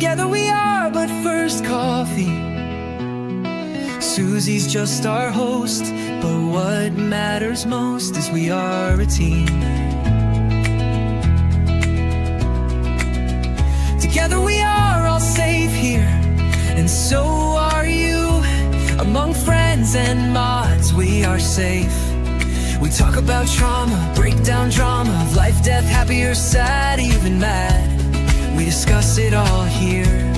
Together we are but first coffee. Susie's just our host, but what matters most is we are a team. Together we are all safe here, and so are you. Among friends and mods we are safe. We talk about trauma, break down drama of life, death, happy or sad, even mad. We discuss it all here.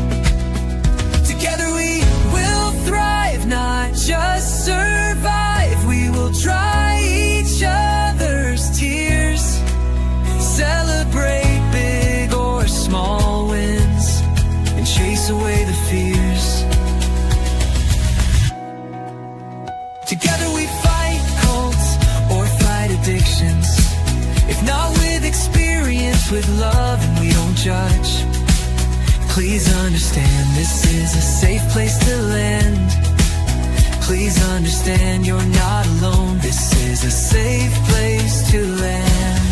Together we will thrive, not just survive. We will dry each other's tears, celebrate big or small wins, and chase away the fears. Together we fight cults or fight addictions. If not with experience, with love, and we don't judge. Please understand, this is a safe place to land. Please understand, you're not alone. This is a safe place to land.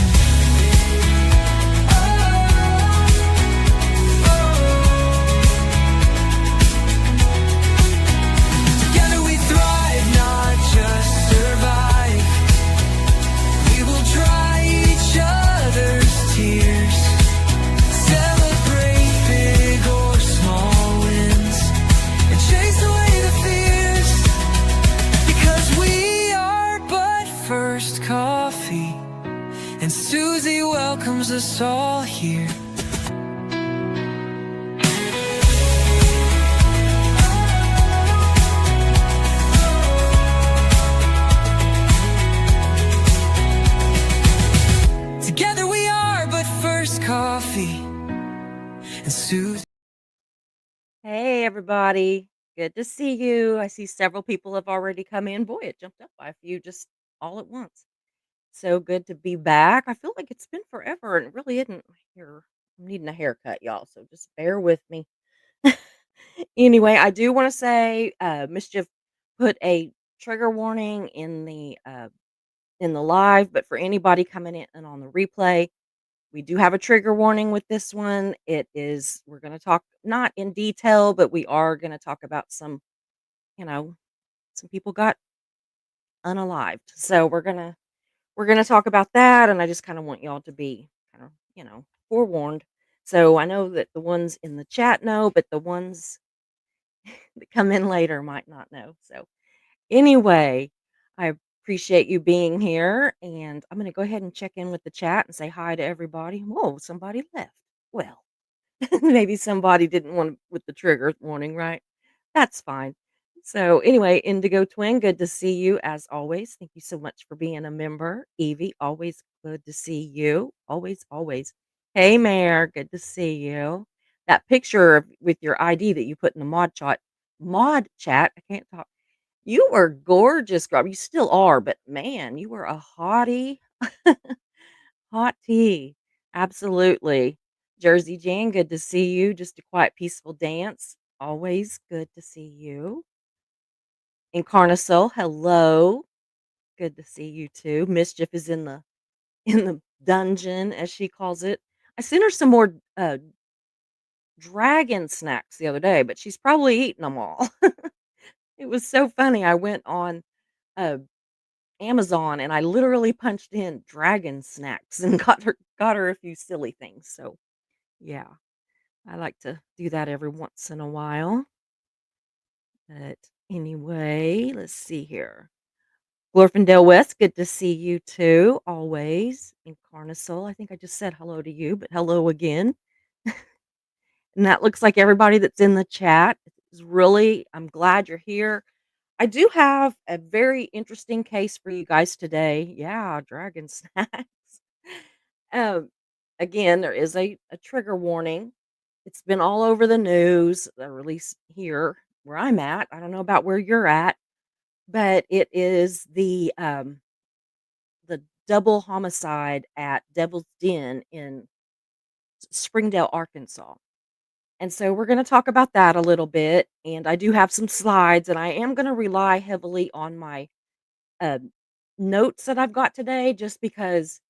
Together we thrive, not just survive. We will dry each other's tears, celebrate big or small wins, and chase away the fears. Because we are but first coffee, and Susie welcomes us all here. Together we are but first coffee, and Susie. Hey, everybody. Good to see you. I see several people have already come in. Boy, it jumped up by a few just all at once. So good to be back. I feel like it's been forever and it really isn't here. I'm needing a haircut, y'all. So just bear with me. Anyway, I do want to say Mischief put a trigger warning in the live, but for anybody coming in and on the replay, we do have a trigger warning with this one. We're going to talk not in detail, but we are going to talk about you know, some people got unalived. So we're going to talk about that. And I just kind of want y'all to be kind of, forewarned. So I know that the ones in the chat know, but the ones that come in later might not know. So anyway, I appreciate you being here. And I'm going to go ahead and check in with the chat and say hi to everybody. Whoa, somebody left. Well, maybe somebody didn't want with the trigger warning, right? That's fine. So anyway, Indigo Twin, good to see you as always. Thank you so much for being a member. Evie, always good to see you. Always, always. Hey, Mayor, good to see you. That picture with your ID that you put in the mod chat. I can't talk. You were gorgeous, girl. You still are, but man, you were a hottie. Hot tea. Absolutely. Jersey Jan, good to see you. Just a quiet, peaceful dance. Always good to see you. Incarnasoul, hello. Good to see you too. Mischief is in the dungeon, as she calls it. I sent her some more dragon snacks the other day, but she's probably eaten them all. It was so funny. I went on uh, Amazon and I literally punched in dragon snacks and got her a few silly things. So yeah, I like to do that every once in a while. But anyway, let's see here. Glorfindale West, good to see you too, always. Incarnasoul, I think I just said hello to you, but hello again. And that looks like everybody that's in the chat. I'm glad you're here. I do have a very interesting case for you guys today. Yeah, dragon snacks. Um, Again, there is a trigger warning. It's been all over the news, or at least here where I'm at. I don't know about where you're at, but it is the double homicide at Devil's Den in Springdale, Arkansas. And so we're going to talk about that a little bit. And I do have some slides, and I am going to rely heavily on my uh, notes that I've got today, just because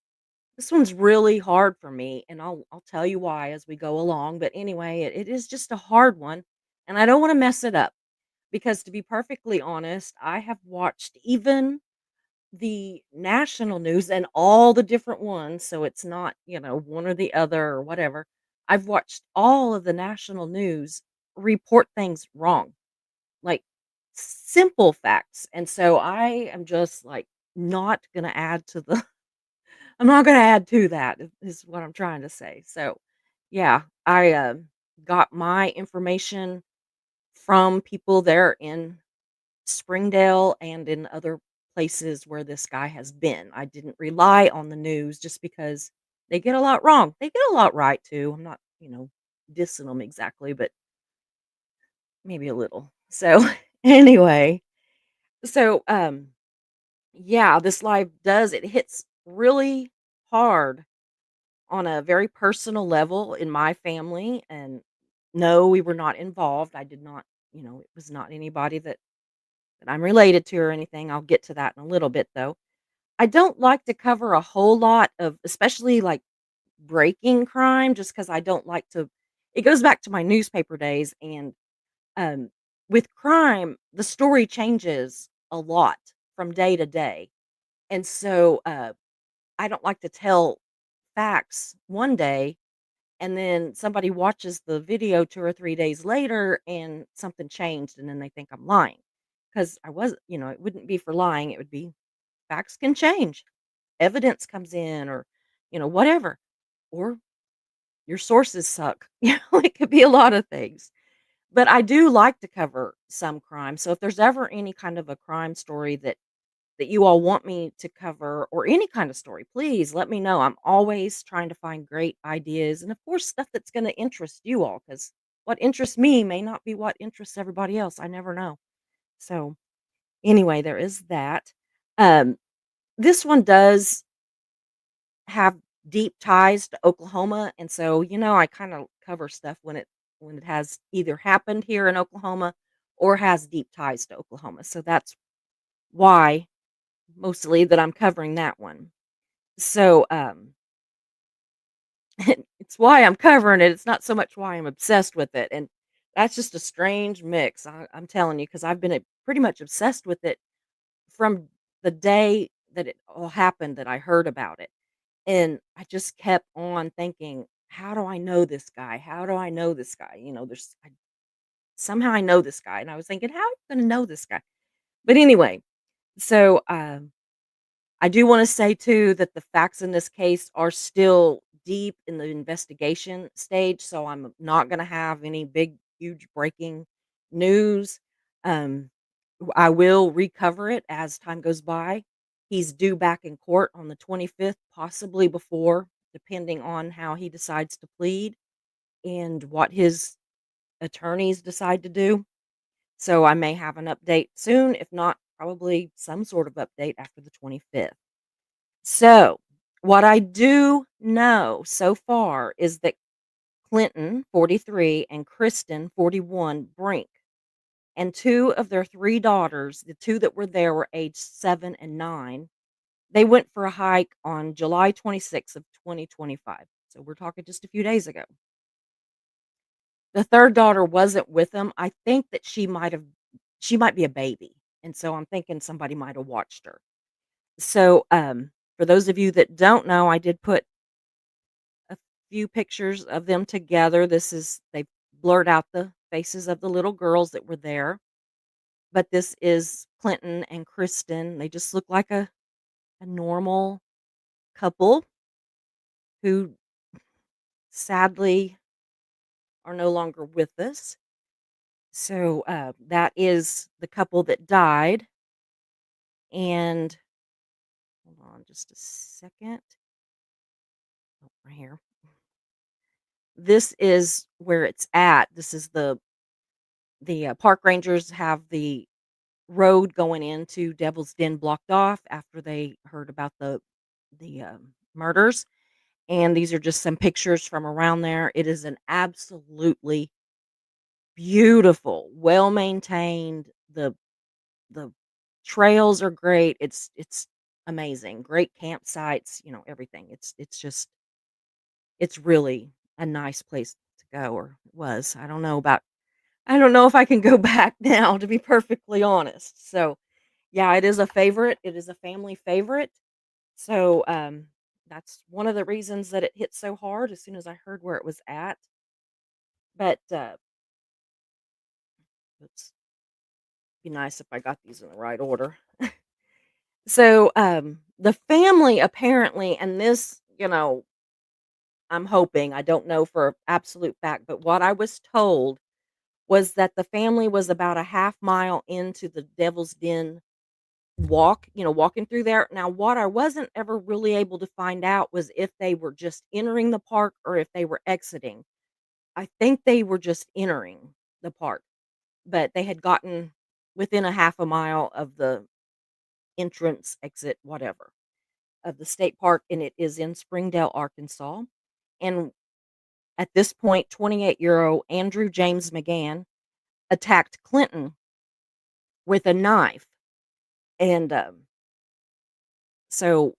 This one's really hard for me, and I'll tell you why as we go along, but anyway, it is just a hard one, and I don't wanna mess it up because to be perfectly honest, I have watched even the national news and all the different ones, so it's not, one or the other or whatever. I've watched all of the national news report things wrong, like simple facts, and so I am just, like, not gonna add to the I'm not gonna add to that is what I'm trying to say. So, yeah, I, got my information from people there in Springdale and in other places where this guy has been. I didn't rely on the news just because they get a lot wrong. They get a lot right too. I'm not, dissing them exactly, but maybe a little. So, anyway, so yeah, this live does it hits really hard on a very personal level in my family, and no, we were not involved. I did not, it was not anybody that I'm related to or anything. I'll get to that in a little bit though. I don't like to cover a whole lot of especially like breaking crime just cuz I don't like to it goes back to my newspaper days and um with crime, the story changes a lot from day to day. And so I don't like to tell facts one day and then somebody watches the video 2 or 3 days later and something changed and then they think I'm lying. Because I was it wouldn't be for lying, it would be facts can change. Evidence comes in or, whatever. Or your sources suck. It could be a lot of things. But I do like to cover some crime. So if there's ever any kind of a crime story that you all want me to cover or any kind of story, please let me know. I'm always trying to find great ideas and, of course, stuff that's going to interest you all because what interests me may not be what interests everybody else. I never know. So, anyway, there is that. Um, this one does have deep ties to Oklahoma. And so, I kind of cover stuff when it has either happened here in Oklahoma or has deep ties to Oklahoma. So that's why mostly that I'm covering that one. So, it's why I'm covering it. It's not so much why I'm obsessed with it. And that's just a strange mix. I'm telling you, because I've been pretty much obsessed with it from the day that it all happened that I heard about it. And I just kept on thinking, how do I know this guy? How do I know this guy? Somehow I know this guy. And I was thinking, how am I going to know this guy? But anyway, so I do wanna say too that the facts in this case are still deep in the investigation stage, so I'm not gonna have any big, huge breaking news. Um, I will recover it as time goes by. He's due back in court on the 25th, possibly before, depending on how he decides to plead and what his attorneys decide to do. So I may have an update soon, if not, probably some sort of update after the 25th. So, what I do know so far is that Clinton, 43, and Kristen, 41, Brink, and 2 of their 3 daughters, the 2 that were there were aged 7 and 9. They went for a hike on July 26th of 2025. So we're talking just a few days ago. The 3rd daughter wasn't with them. I think that she might be a baby. And so I'm thinking somebody might have watched her. So, for those of you that don't know, I did put a few pictures of them together. They blurred out the faces of the little girls that were there, but this is Clinton and Kristen. They just look like a normal couple who sadly are no longer with us. So that is the couple that died. And hold on just a second. Oh, right here. This is where it's at. This is the park rangers have the road going into Devil's Den blocked off after they heard about the murders, and these are just some pictures from around there. It is an absolutely beautiful, well-maintained, the trails are great. It's amazing. Great campsites, everything. It's really a nice place to go, or was. I don't know if I can go back now, to be perfectly honest. So, yeah, it is a favorite. It is a family favorite. So, that's one of the reasons that it hit so hard as soon as I heard where it was at. But, oops, be nice if I got these in the right order. So, the family apparently, and this, I'm hoping, I don't know for absolute fact, but what I was told was that the family was about a half mile into the Devil's Den walking through there. Now, what I wasn't ever really able to find out was if they were just entering the park or if they were exiting. I think they were just entering the park, but they had gotten within a half a mile of the entrance, exit, whatever, of the state park, and it is in Springdale, Arkansas. And at this point, 28-year-old Andrew James McGann attacked Clinton with a knife. And so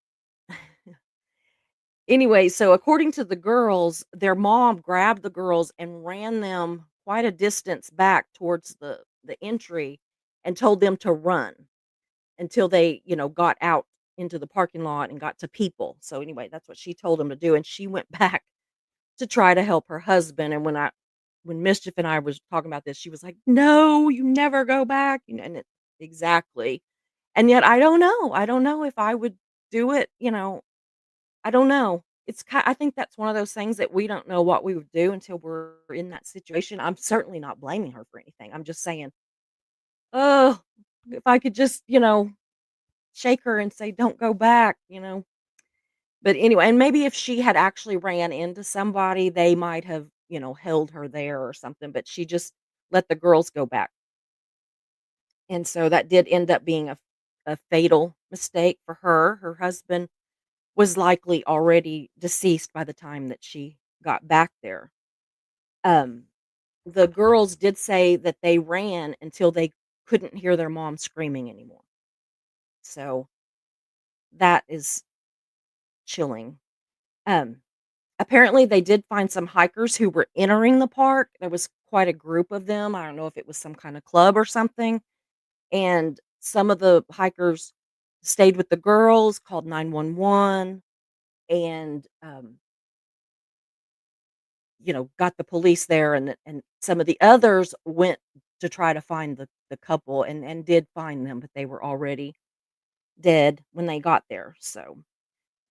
Anyway, so according to the girls, their mom grabbed the girls and ran them quite a distance back towards the entry and told them to run until they, got out into the parking lot and got to people. So anyway, that's what she told them to do, and she went back to try to help her husband. And when Mischief and I was talking about this, she was like, "No, you never go back." And exactly. And yet I don't know. I don't know if I would do it. I don't know. I think that's one of those things that we don't know what we would do until we're in that situation. I'm certainly not blaming her for anything. I'm just saying, "Oh, if I could just, shake her and say, 'Don't go back.'" But anyway, and maybe if she had actually ran into somebody, they might have, held her there or something, but she just let the girls go back. And so that did end up being a fatal mistake for her. Her husband was likely already deceased by the time that she got back there. Um, the girls did say that they ran until they couldn't hear their mom screaming anymore. So that is chilling. Um, Apparently they did find some hikers who were entering the park. There was quite a group of them. I don't know if it was some kind of club or something. And some of the hikers stayed with the girls, called 911, and got the police there, and some of the others went to try to find the couple, and did find them, but they were already dead when they got there. So,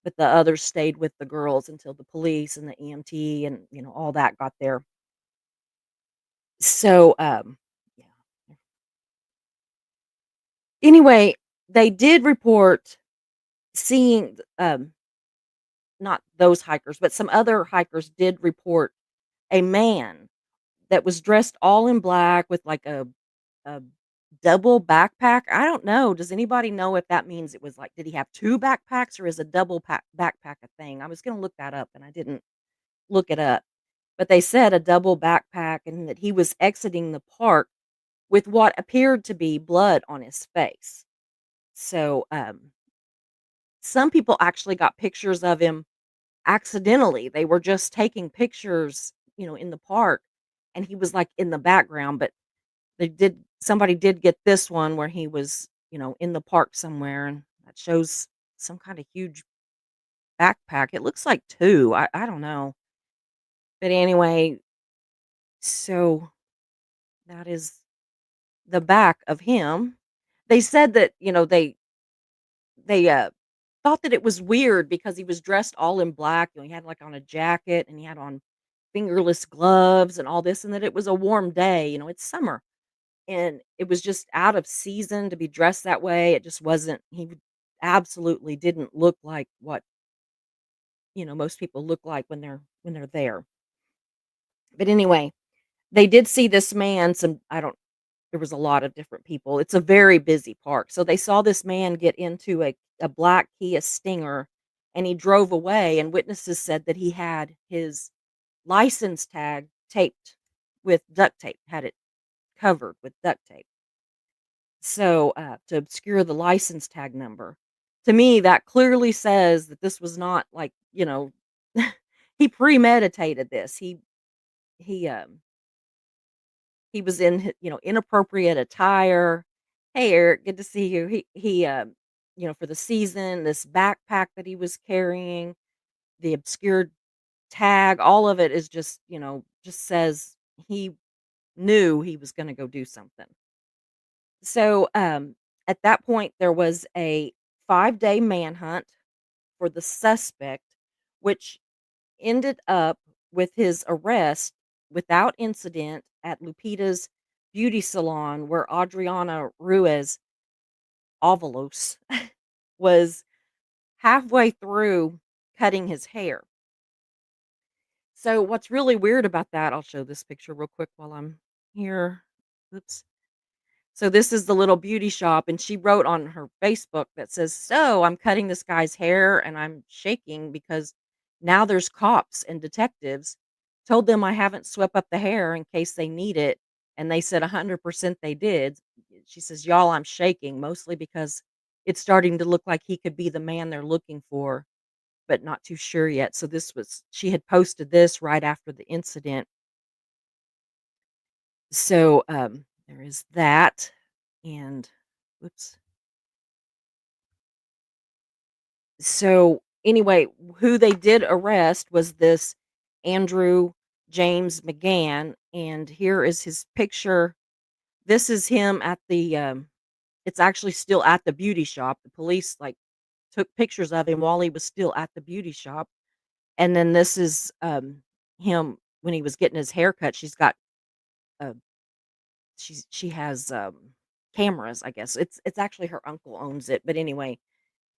but the others stayed with the girls until the police and the EMT and, all that got there. So, yeah. Anyway, they did report seeing, not those hikers, but some other hikers did report a man that was dressed all in black with like a double backpack. I don't know. Does anybody know if that means it was like, did he have 2 backpacks, or is a double backpack a thing? I was gonna look that up and I didn't look it up. But they said a double backpack, and that he was exiting the park with what appeared to be blood on his face. So, some people actually got pictures of him accidentally. They were just taking pictures, in the park, and he was like in the background, but somebody did get this one where he was, in the park somewhere, and that shows some kind of huge backpack. It looks like 2. I don't know. But anyway, so that is the back of him. They said that, they thought that it was weird because he was dressed all in black. He had like on a jacket, and he had on fingerless gloves and all this, and that it was a warm day. It's summer, and it was just out of season to be dressed that way. It just wasn't. Absolutely didn't look like what most people look like when they're there. But anyway, they did see this man. I don't. There was a lot of different people. It's a very busy park, so they saw this man get into a black Kia Stinger, and he drove away. And witnesses said that he had his license tag taped with duct tape. Had it covered with duct tape. So, to obscure the license tag number. To me, that clearly says that this was not like, he premeditated this. He, he was in inappropriate attire. "Hey, Eric, good to see you." For the season, this backpack that he was carrying, the obscured tag, all of it is just, just says he knew he was gonna go do something. So, at that point, there was a 5-day manhunt for the suspect, which ended up with his arrest without incident at Lupita's beauty salon where Adriana Ruiz Avalos was halfway through cutting his hair. So what's really weird about that, I'll show this picture real quick while I'm here. Oops. So this is the little beauty shop, and she wrote on her Facebook that says, "So I'm cutting this guy's hair and I'm shaking because now there's cops and detectives. Told them I haven't swept up the hair in case they need it, and they said 100% they did." She says, "Y'all, I'm shaking mostly because it's starting to look like he could be the man they're looking for, but not too sure yet." So she had posted this right after the incident. So there is that, and whoops. So, anyway, who they did arrest was this Andrew James McGann, and here is his picture. This is him at it's actually still at the beauty shop. The police, like, took pictures of him while he was still at the beauty shop, and then this is, him when he was getting his hair cut. Uh she has, cameras, I guess. It's actually her uncle owns it, but anyway,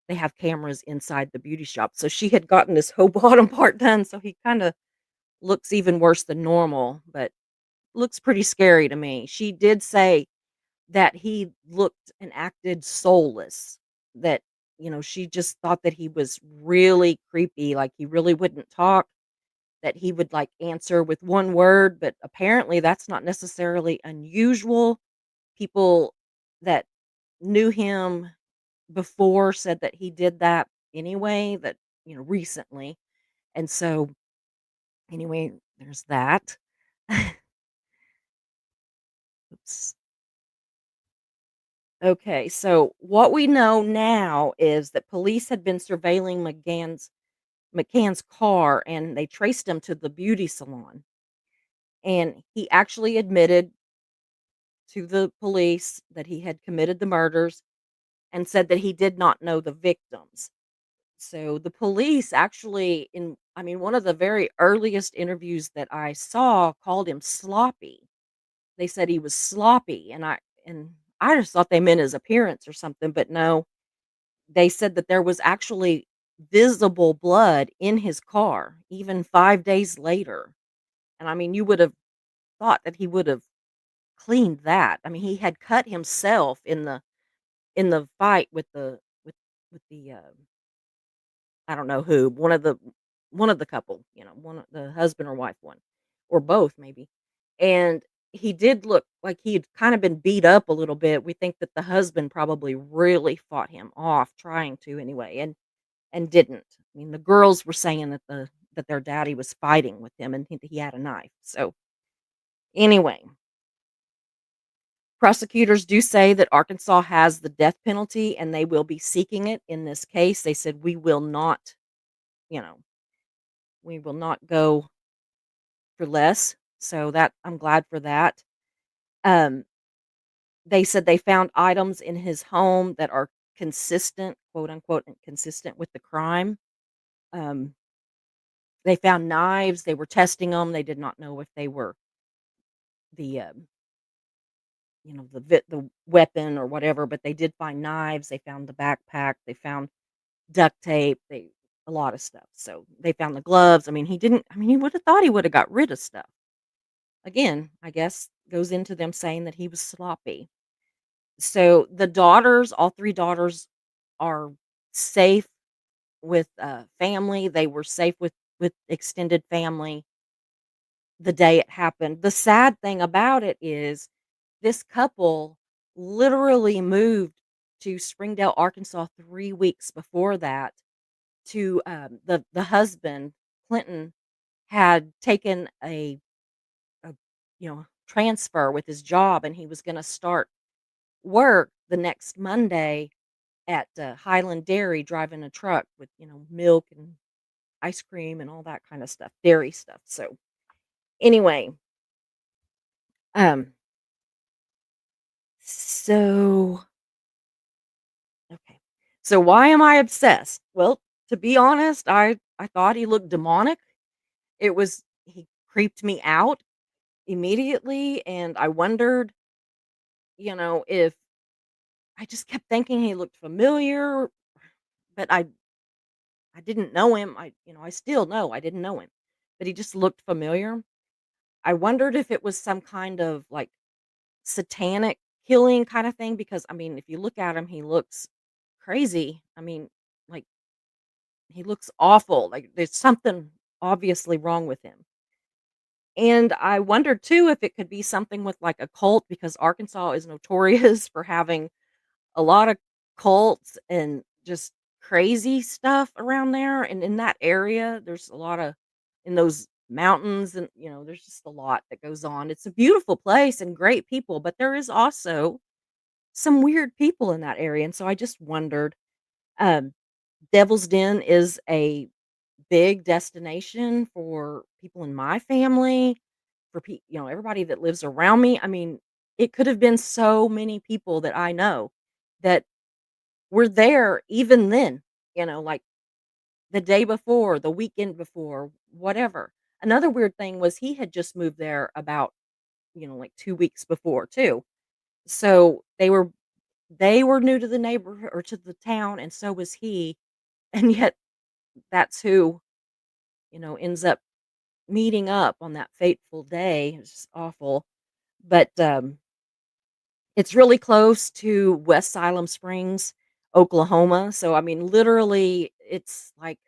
they have cameras inside the beauty shop. So she had gotten this whole bottom part done, so he kinda looks even worse than normal, but looks pretty scary to me. She did say that he looked and acted soulless, that, she just thought that he was really creepy, like, he really wouldn't talk, that he would, like, answer with 1 word, but apparently that's not necessarily unusual. People that knew him before said that he did that anyway, that, recently. And so, anyway, there's that. Oops. Okay, so what we know now is that police had been surveilling McCann's car and they traced him to the beauty salon. And he actually admitted to the police that he had committed the murders and said that he did not know the victims. So the police actually one of the very earliest interviews that I saw called him sloppy. They said he was sloppy and I just thought they meant his appearance or something, but no, they said that there was actually visible blood in his car even 5 days later. And you would have thought that he would have cleaned that. He had cut himself in the fight with the I don't know who, one of the couple, one of the husband or wife one, or both maybe. And he did look like he had kind of been beat up a little bit. We think that the husband probably really fought him off, trying to anyway, and didn't. The girls were saying that their daddy was fighting with him and he had a knife. So anyway, prosecutors do say that Arkansas has the death penalty and they will be seeking it in this case. They said you know, we will not go for less, so that I'm glad for that. Um, they said they found items in his home that are consistent, quote unquote, "consistent with the crime." Um, they found knives, they were testing them. They did not know if they were the, the weapon or whatever, but they did find knives, they found the backpack, they found duct tape, they a lot of stuff. So, they found the gloves. He didn't he would have thought he would have got rid of stuff. Again, I guess goes into them saying that he was sloppy. So the daughters, all 3 daughters are safe with, family. They were safe with extended family the day it happened. The sad thing about it is this couple literally moved. to Springdale, Arkansas 3 weeks before that to, the husband, Clinton, had taken a, transfer with his job, and he was gonna start work the next Monday at, Highland Dairy driving a truck with, milk and ice cream and all that kinda stuff, dairy stuff, so, anyway, um, so okay. So why am I obsessed? Well, to be honest, I thought he looked demonic. He creeped me out immediately, and I wondered, if I just kept thinking he looked familiar, but I didn't know him. I still know I didn't know him, but he just looked familiar. I wondered if it was some kind of like satanic killing kind of thing because I mean, if you look at him, he looks crazy. I mean, like he looks awful. Like there's something obviously wrong with him. And I wondered too if it could be something with like a cult because Arkansas is notorious for having a lot of cults and just crazy stuff around there, and in that area, there's a lot of in those mountains and, there's just a lot that goes on. It's a beautiful place and great people, but there is also some weird people in that area, and so I just wondered, um, Devil's Den is a big destination for people in my family, for everybody that lives around me. I mean, it could have been so many people that I know that were there even then, like the day before, the weekend before, whatever. Another weird thing was he had just moved there about, like 2 weeks before too. So they were new to the neighborhood or to the town and so was he, and yet that's who, ends up meeting up on that fateful day. It's just awful. But it's really close to West Salem Springs, Oklahoma. So I mean literally it's like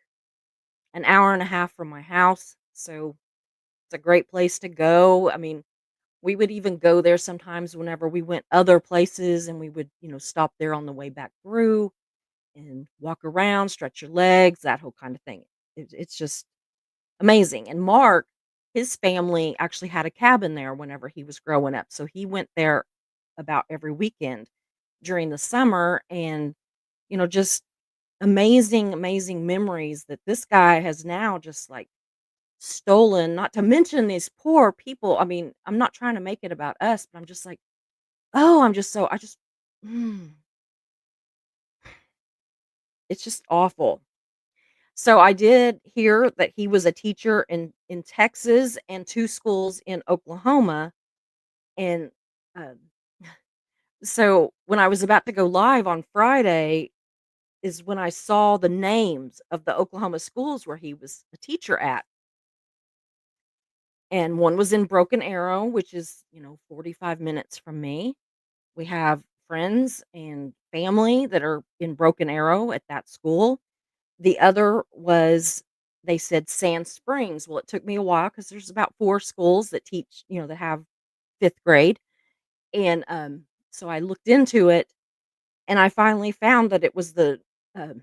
an hour and a half from my house. So it's a great place to go. I mean, we would even go there sometimes whenever we went other places and we would, stop there on the way back through and walk around, stretch your legs, that whole kind of thing. It's just amazing. And Mark, his family actually had a cabin there whenever he was growing up. So he went there about every weekend during the summer and, just amazing, amazing memories that this guy has now just like stolen, not to mention these poor people. I mean, I'm not trying to make it about us, but I'm just like, oh, I'm just so, I just, mm, it's just awful. So I did hear that he was a teacher in Texas and 2 schools in Oklahoma, and, um, so when I was about to go live on Friday is when I saw the names of the Oklahoma schools where he was a teacher at, and one was in Broken Arrow, which is, 45 minutes from me. We have friends and family that are in Broken Arrow at that school. The other was they said Sand Springs. Well, it took me a while because there's about 4 schools that teach, that have 5th grade, and, so I looked into it, and I finally found that it was the, um,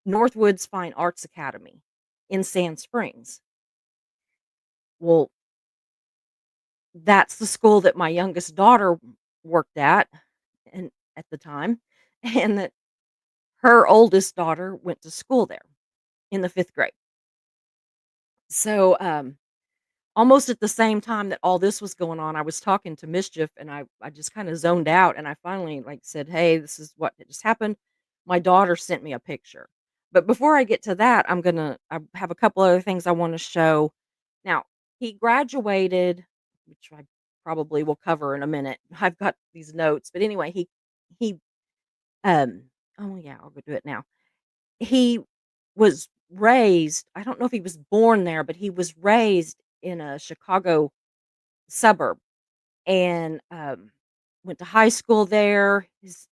Northwoods Fine Arts Academy in Sand Springs. Well, that's the school that my youngest daughter worked at and at the time, and that her oldest daughter went to school there in the 5th grade. So, almost at the same time that all this was going on, I was talking to Mischief and I just kinda zoned out and I finally, like, said, "Hey, this is what just happened." My daughter sent me a picture. But before I get to that, I have a couple other things I wanna show. Now, he graduated, which I probably will cover in a minute. I've got these notes, but anyway, he, um oh, yeah, I'll go do it now. He was raised I don't know if he was born there, but he was raised in a Chicago suburb and, went to high school there. His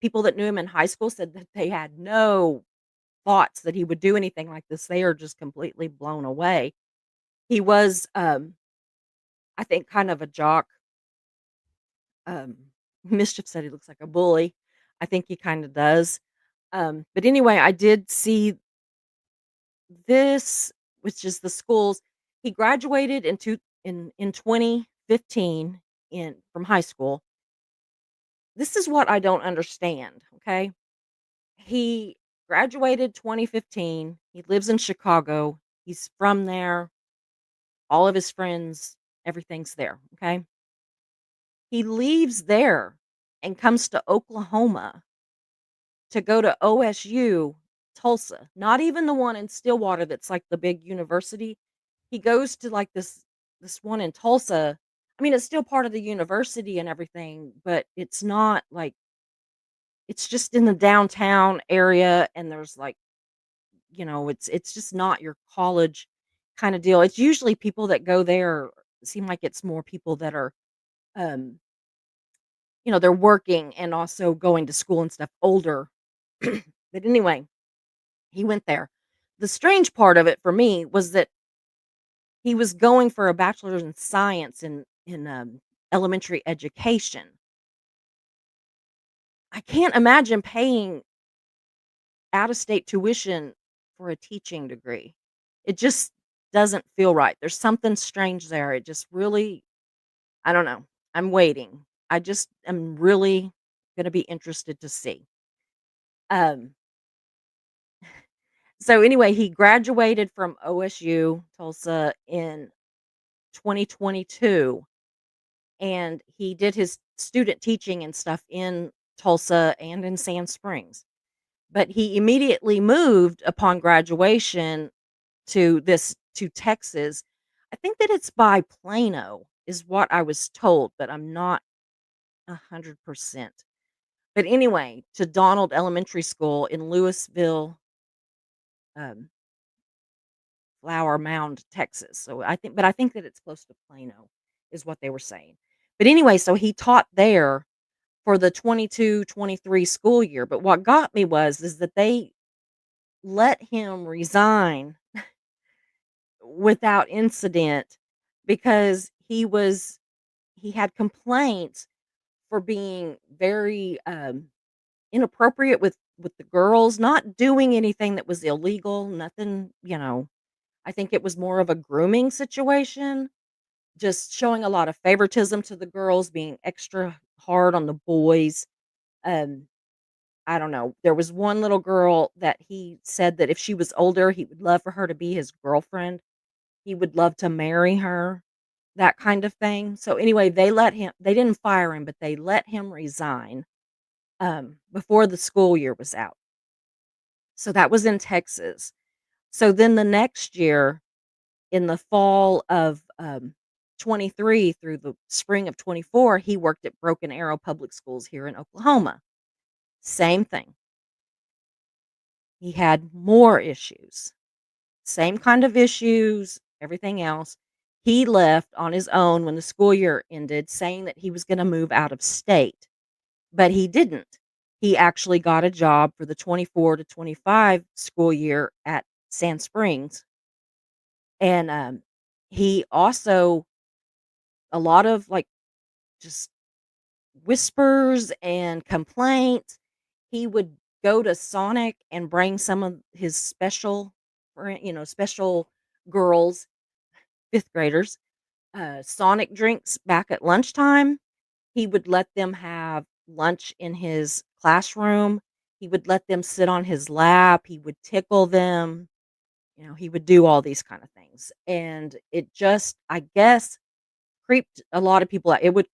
people that knew him in high school said that they had no thoughts that he would do anything like this. They are just completely blown away. He was, I think, kind of a jock. Um, Mischief said he looks like a bully. I think he kinda does. But anyway, I did see this, which is the schools he graduated in 2015 in from high school. This is what I don't understand, okay? He graduated 2015. He lives in Chicago. He's from there. All of his friends, everything's there, okay? He leaves there and comes to Oklahoma to go to OSU, Tulsa, not even the one in Stillwater that's like the big university. He goes to like this one in Tulsa. I mean, it's still part of the university and everything, but it's not like it's just in the downtown area and there's like, it's just not your college kind of deal. It's usually people that go there seem like it's more people that are um they're working and also going to school and stuff older. But anyway, he went there. The strange part of it for me was that he was going for a bachelor's in science in elementary education. I can't imagine paying out of state tuition for a teaching degree. It just doesn't feel right. There's something strange there. It just really, I don't know. I'm waiting. I just am really going to be interested to see. Um so anyway, he graduated from OSU Tulsa in 2022 and he did his student teaching and stuff in Tulsa and in Sand Springs. But he immediately moved upon graduation to Texas. I think that it's by Plano is what I was told, but I'm not 100%. But anyway, to Donald Elementary School in Louisville, um, Flower Mound, Texas. I think that it's close to Plano is what they were saying. But anyway, so he taught there for the 22-23 school year. But what got me is that they let him resign without incident because he had complaints for being very inappropriate with the girls, not doing anything that was illegal, nothing, I think it was more of a grooming situation, just showing a lot of favoritism to the girls, being extra hard on the boys. Um I don't know. There was one little girl that he said that if she was older, he would love for her to be his girlfriend. He would love to marry her, that kind of thing. So anyway, they didn't fire him, but they let him resign before the school year was out. So that was in Texas. So then the next year, in the fall of 23 through the spring of 24, he worked at Broken Arrow Public Schools here in Oklahoma. Same thing. He had more issues. Same kind of issues, everything else. He left on his own when the school year ended, saying that he was gonna move out of state, but he didn't. He actually got a job for the 24 to 25 school year at Sand Springs, and, he also a lot of, like, just whispers and complaints. He would go to Sonic and bring some of his special girls, 5th graders, Sonic drinks back at lunchtime. He would let them have lunch in his classroom. He would let them sit on his lap. He would tickle them. He would do all these kind of things. And it just, I guess, creeped a lot of people out. It would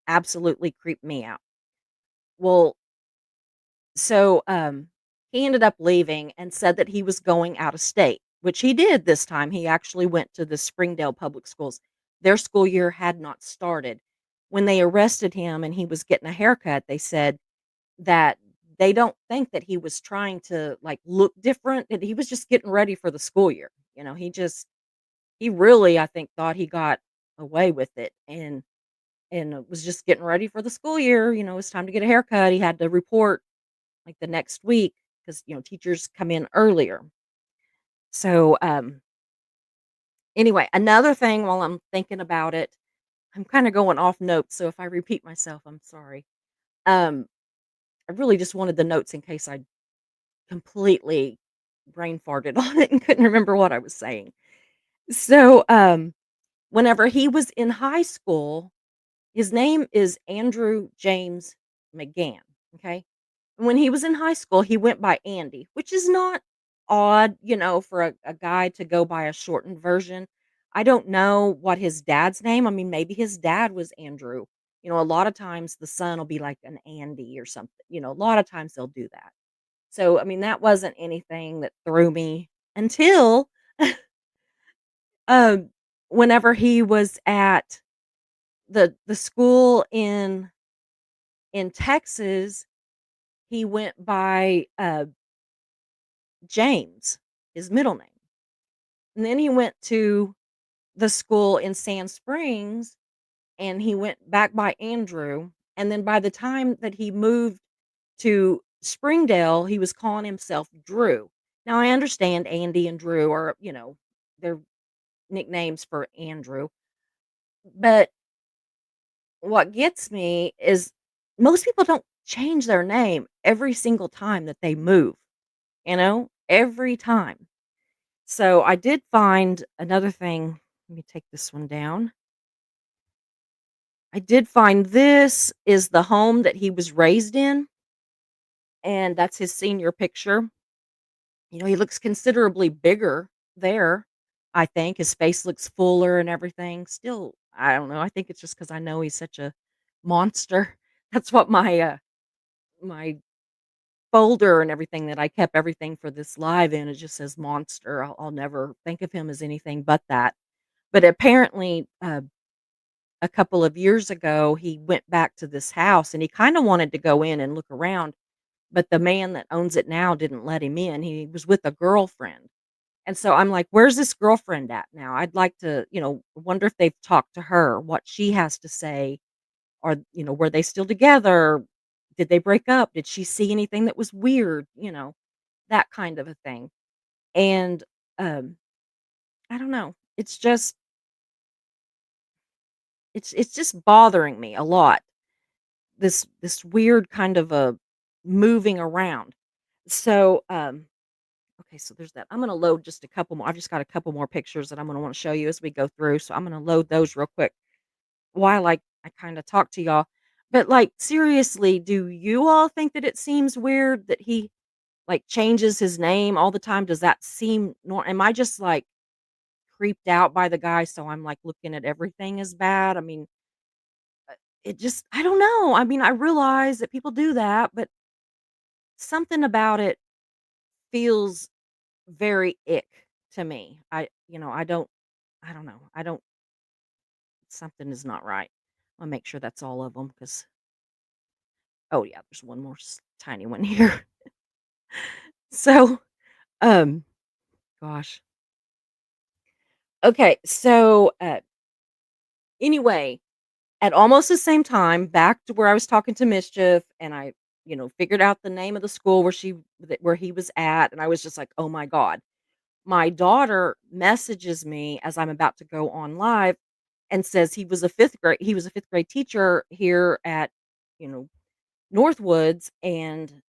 absolutely creep me out. Well, so, he ended up leaving and said that he was going out of state, which he did this time. He actually went to the Springdale Public Schools. Their school year had not started. When they arrested him and he was getting a haircut, they said that they don't think that he was trying to, like, look different, that he was just getting ready for the school year. He really, I think, thought he got away with it and was just getting ready for the school year. It's time to get a haircut. He had to report like the next week because teachers come in earlier. So anyway, another thing while I'm thinking about it, I'm kind of going off notes, so if I repeat myself, I'm sorry. Um I really just wanted the notes in case I completely brain farted on it and couldn't remember what I was saying. So, whenever he was in high school, his name is Andrew James McGann, okay? And when he was in high school, he went by Andy, which is not odd, for a guy to go by a shortened version. I don't know what his dad's name. I mean, maybe his dad was Andrew. A lot of times the son will be like an Andy or something. A lot of times they'll do that. So, I mean, that wasn't anything that threw me until um whenever he was at the school in Texas, he went by James, his middle name. And then he went to the school in Sand Springs and he went back by Andrew. And then by the time that he moved to Springdale, he was calling himself Drew. Now I understand Andy and Drew are, they're nicknames for Andrew. But what gets me is most people don't change their name every single time that they move, every time. So I did find another thing. Let me take this one down. I did find this is the home that he was raised in, and that's his senior picture. He looks considerably bigger there. I think his face looks fuller and everything. Still, I don't know. I think it's just because I know he's such a monster. That's what my folder and everything that I kept everything for this live in. It just says monster. I'll never think of him as anything but that. But apparently, a couple of years ago, he went back to this house and he kind of wanted to go in and look around, but the man that owns it now didn't let him in. He was with a girlfriend. And so I'm like, where's this girlfriend at now? I'd like to, wonder if they've talked to her, what she has to say, or, were they still together? Did they break up? Did she see anything that was weird? That kind of a thing. And um, I don't know. It's just bothering me a lot. This weird kind of a moving around. So, okay, so there's that. I'm gonna load just a couple more. I've just got a couple more pictures that I'm gonna want to show you as we go through. So I'm gonna load those real quick while I kind of talk to y'all. But like seriously, do you all think that it seems weird that he like changes his name all the time? Does that seem nor am I just like creeped out by the guy so I'm like looking at everything as bad? I mean, it just I don't know. I mean, I realize that people do that, but something about it feels very ick to me. I don't know. I don't something is not right. I'll make sure that's all of them because oh yeah, there's one more tiny one here. So, um, gosh. Okay, so anyway, at almost the same time, back to where I was talking to Mischief, and I, figured out the name of the school where he was at, and I was just like, oh my god. My daughter messages me as I'm about to go on live and says he was a 5th grade teacher here at, you know, Northwoods, and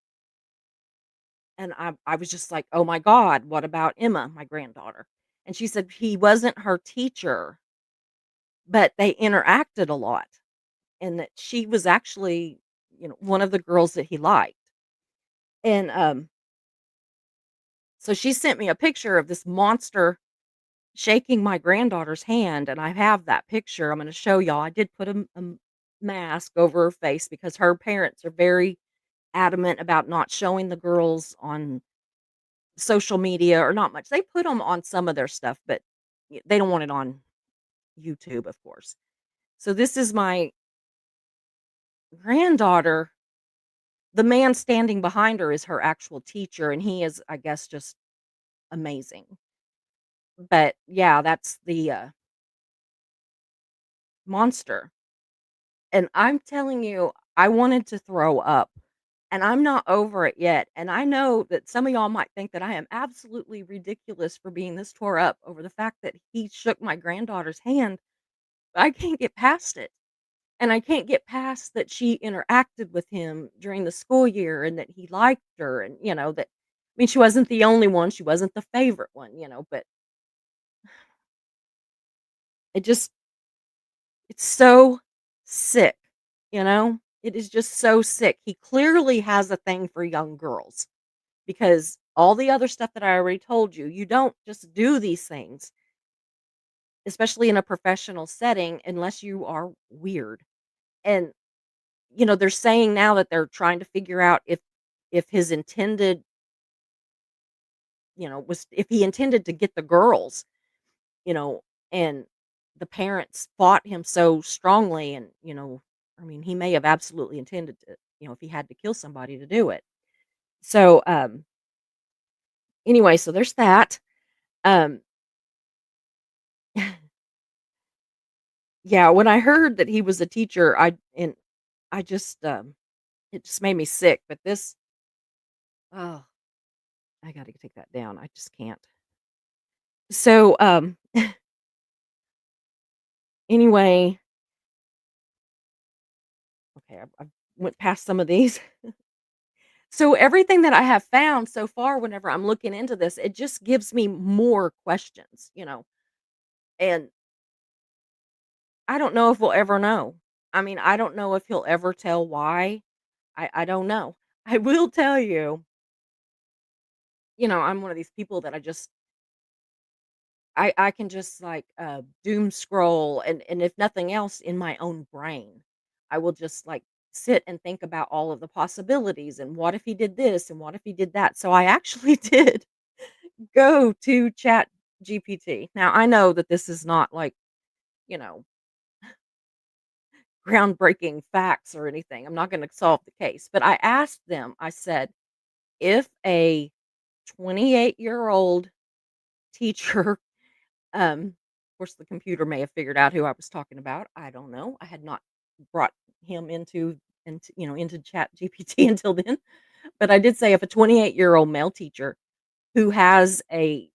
I was just like, "Oh my god, what about Emma, my granddaughter?" And she said he wasn't her teacher, but they interacted a lot and that she was actually, one of the girls that he liked. And so she sent me a picture of this monster shaking my granddaughter's hand, and I have that picture. I'm gonna show y'all. I did put a mask over her face because her parents are very adamant about not showing the girls on social media or not much. They put them on some of their stuff, but they don't want it on YouTube, of course. So this is my granddaughter. The man standing behind her is her actual teacher, and he is, I guess, just amazing. But yeah, that's the monster. And I'm telling you, I wanted to throw up, and I'm not over it yet. And I know that some of y'all might think that I am absolutely ridiculous for being this tore up over the fact that he shook my granddaughter's hand. But I can't get past it. and I can't get past that she interacted with him during the school year and that he liked her and, that I mean, she wasn't the only one, she wasn't the favorite one, but it just it's so sick, you know? It is just so sick. He clearly has a thing for young girls because all the other stuff that I already told you, you don't just do these things, especially in a professional setting, unless you are weird. And, they're saying now that they're trying to figure out if his intended, was if he intended to get the girls, you know, and the parents fought him so strongly and, I mean, he may have absolutely intended to, if he had to kill somebody to do it. So, anyway, so there's that. Um, yeah, when I heard that he was a teacher, I just, it just made me sick, but oh, I gotta take that down. I just can't. So, anyway, okay, I went past some of these. So everything that I have found so far whenever I'm looking into this, it just gives me more questions, and I don't know if we'll ever know. I mean, I don't know if he'll ever tell why. I don't know. I will tell you, I'm one of these people that I can just like doom scroll and if nothing else in my own brain, I will just like sit and think about all of the possibilities and what if he did this and what if he did that. So I actually did go to Chat GPT. Now I know that this is not like, you know, groundbreaking facts or anything. I'm not going to solve the case, but I asked them, I said, if a 28-year-old teacher, of course the computer may have figured out who I was talking about. I don't know. I had not brought him into Chat GPT until then. But I did say if a 28-year-old male teacher who has a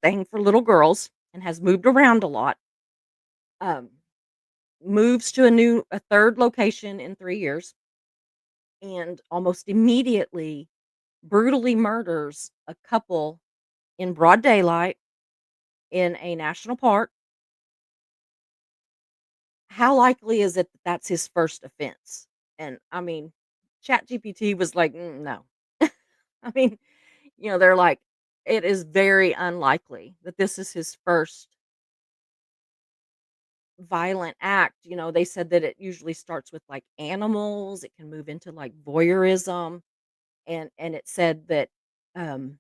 thing for little girls and has moved around a lot, um, moves to a third location in 3 years and almost immediately brutally murders a couple in broad daylight in a national park, how likely is it that that's his first offense? And I mean, ChatGPT was like, no. I mean, they're like, it is very unlikely that this is his first violent act. They said that it usually starts with like animals, it can move into like voyeurism, and it said that um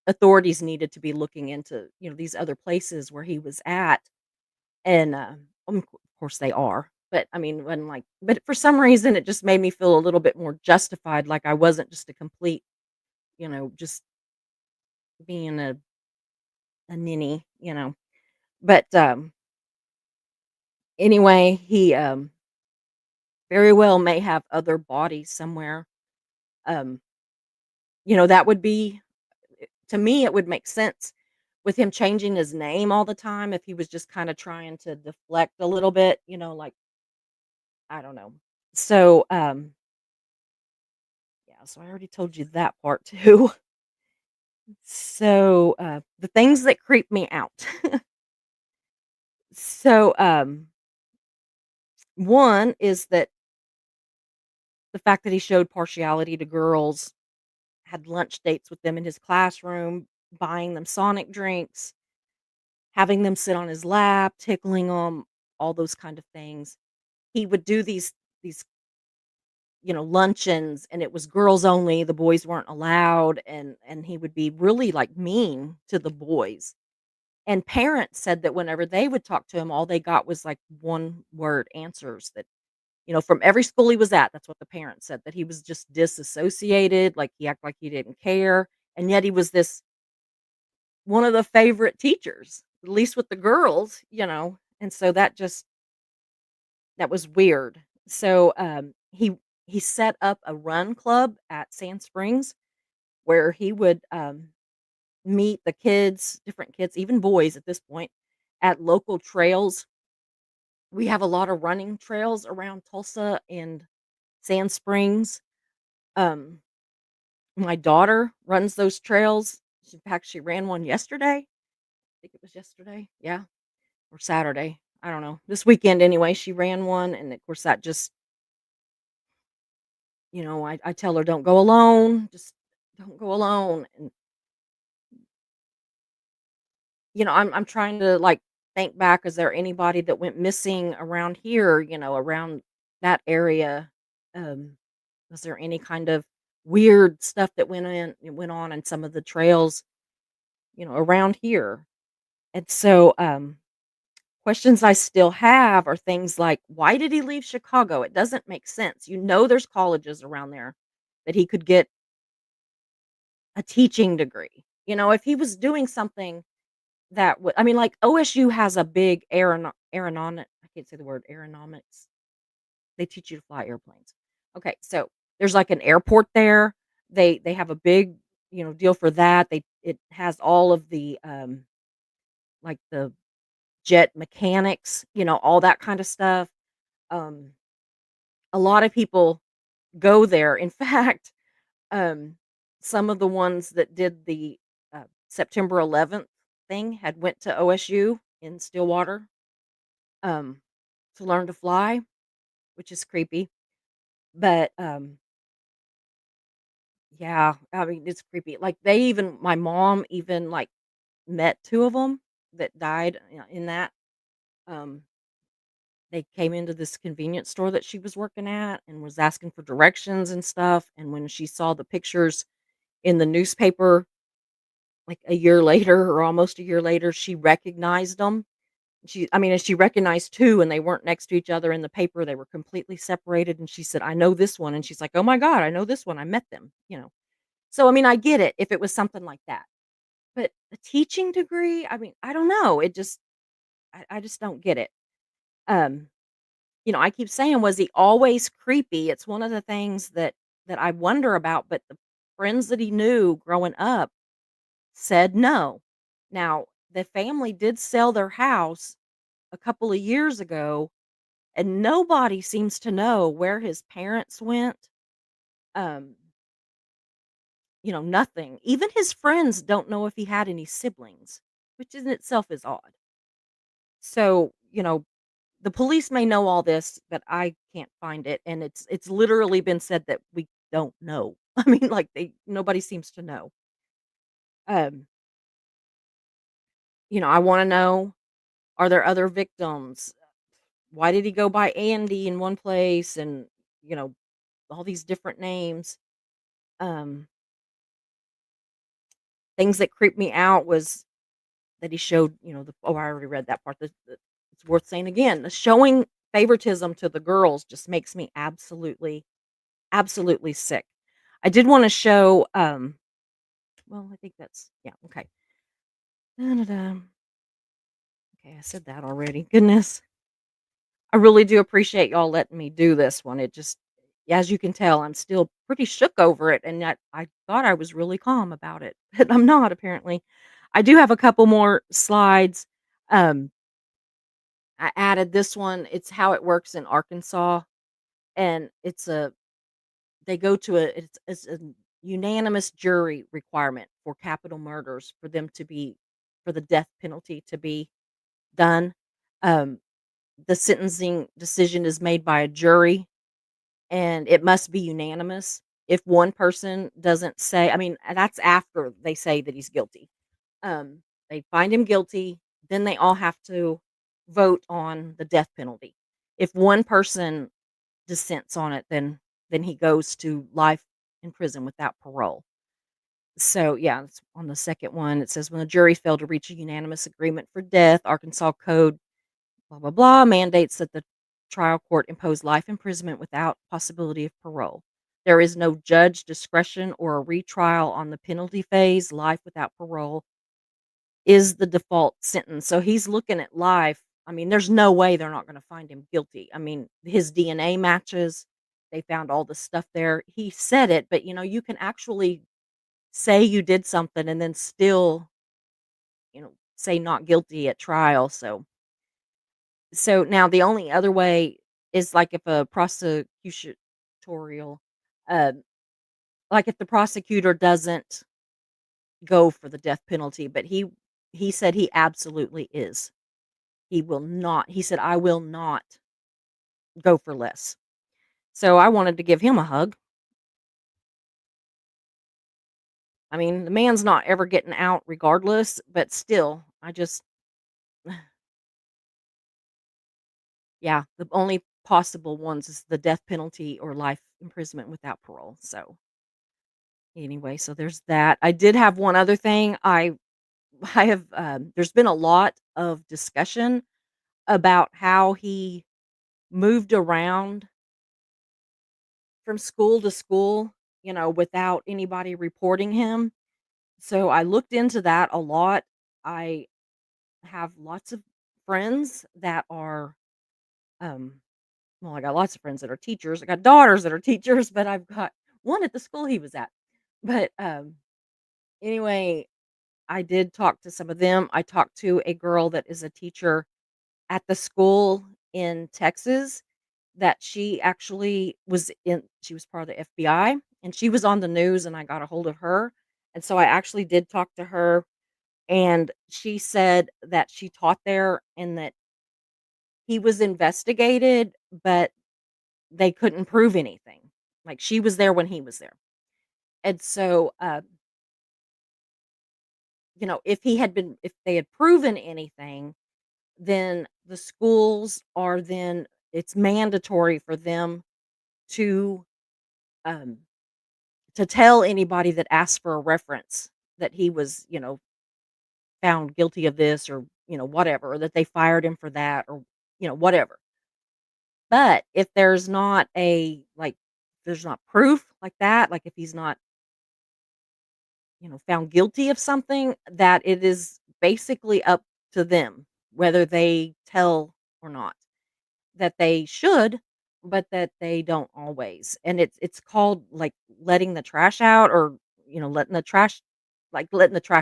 authorities needed to be looking into, these other places where he was at. And of course they are. But I mean, when like, but for some reason, it just made me feel a little bit more justified. Like I wasn't just a complete, just being a ninny, But anyway, he very well may have other bodies somewhere. Um, that would be, to me, it would make sense with him changing his name all the time if he was just kind of trying to deflect a little bit, like I don't know. So, yeah, so I already told you that part too. So, the things that creep me out. So, one is that the fact that he showed partiality to girls, had lunch dates with them in his classroom, buying them Sonic drinks, having them sit on his lap, tickling them, all those kind of things. He would do these luncheons and it was girls only, the boys weren't allowed and he would be really like mean to the boys. And parents said that whenever they would talk to him, all they got was like one word answers that, from every school he was at, that's what the parents said, that he was just disassociated, like he acted like he didn't care. And yet he was this one of the favorite teachers, at least with the girls, And so that was weird. So he set up a run club at Sand Springs where he would meet the kids, different kids, even boys at this point, at local trails We have a lot of running trails around Tulsa and Sand Springs. Um, my daughter runs those trails. In fact, she ran one yesterday. I think it was yesterday. Yeah, or Saturday. I don't know. This weekend anyway, she ran one, and of course that just, I tell her don't go alone. Just don't go alone. And I'm trying to like think back. Is there anybody that went missing around here? Around that area. Um, was there any kind of weird stuff that went on in some of the trails, around here? And so, questions I still have are things like, why did he leave Chicago? It doesn't make sense. There's colleges around there that he could get a teaching degree. If he was doing something that would, I mean, like OSU has a big aeronaut. I can't say the word aeronautics. They teach you to fly airplanes. Okay, so there's like an airport there. They have a big, deal for that. It has all of the like the jet mechanics, all that kind of stuff. Um a lot of people go there. In fact, um some of the ones that did the September 11th thing had went to OSU in Stillwater um to learn to fly, which is creepy. But yeah, I mean, it's creepy. Like, my mom even, like, met 2 of them that died, in that. Um, they came into this convenience store that she was working at and was asking for directions and stuff, and when she saw the pictures in the newspaper, like, a year later or almost a year later, she recognized them. And she recognized 2 and they weren't next to each other in the paper, they were completely separated, and she said, "I know this one," and she's like, "Oh my god, I know this one, I met them." So, I mean, I get it if it was something like that. But a teaching degree, I mean, I don't know, I just don't get it. Um, I keep saying, was he always creepy? It's one of the things that I wonder about, but the friends that he knew growing up said no. Now, the family did sell their house a couple of years ago, and nobody seems to know where his parents went. Um, nothing. Even his friends don't know if he had any siblings, which in itself is odd. So, the police may know all this, but I can't find it, and it's literally been said that we don't know. I mean, like, nobody seems to know. Um, I wanna know, are there other victims? Why did he go by Andy in one place and, you know, all these different names? Um, things that creeped me out was that he showed, I already read that part. It's worth saying again. The showing favoritism to the girls just makes me absolutely, absolutely sick. I did want to show. Well, I think that's yeah. Okay. Da-da-da. Okay, I said that already. Goodness, I really do appreciate y'all letting me do this one. It just, as you can tell, I'm still pretty shook over it, and yet I thought I was really calm about it, but I'm not apparently. I do have a couple more slides. Um, I added this one. It's how it works in Arkansas, and they go to it's a unanimous jury requirement for capital murders for the death penalty to be done. Um, the sentencing decision is made by a jury, and it must be unanimous. If one person doesn't say, I mean, that's after they say that he's guilty. They find him guilty, then they all have to vote on the death penalty. If one person dissents on it, then he goes to life in prison without parole. So, yeah, it's on the second one. It says when the jury failed to reach a unanimous agreement for death, Arkansas Code blah blah blah mandates that the trial court impose life imprisonment without possibility of parole. There is no judge discretion or a retrial on the penalty phase. Life without parole is the default sentence. So he's looking at life. I mean, there's no way they're not going to find him guilty. I mean, his DNA matches. They found all the stuff there. He said it, but you can actually say you did something and then still, say not guilty at trial. So So now the only other way is like if a prosecutorial, uh, like if the prosecutor doesn't go for the death penalty, but he said he absolutely is. He will not. He said, "I will not go for less." So I wanted to give him a hug. I mean, the man's not ever getting out regardless, but still, I just yeah, the only possible ones is the death penalty or life imprisonment without parole. So anyway, so there's that. I did have one other thing. I have there's been a lot of discussion about how he moved around from school to school, without anybody reporting him. So I looked into that a lot. I have lots of friends that are um well, I got lots of friends that are teachers. I got daughters that are teachers, but I've got one at the school he was at. But anyway, I did talk to some of them. I talked to a girl that is a teacher at the school in Texas that she was part of the FBI, and she was on the news, and I got a hold of her. And so I actually did talk to her, and she said that she taught there and that he was investigated, but they couldn't prove anything. Like, she was there when he was there. And so, if they had proven anything, then the schools are then it's mandatory for them to, um, to tell anybody that asks for a reference that he was, found guilty of this or, whatever, or that they fired him for that or, whatever. But if there's not proof like that, like if he's not, found guilty of something, that it is basically up to them whether they tell or not. That they should, but that they don't always. And it's called like letting the trash out or, letting the trash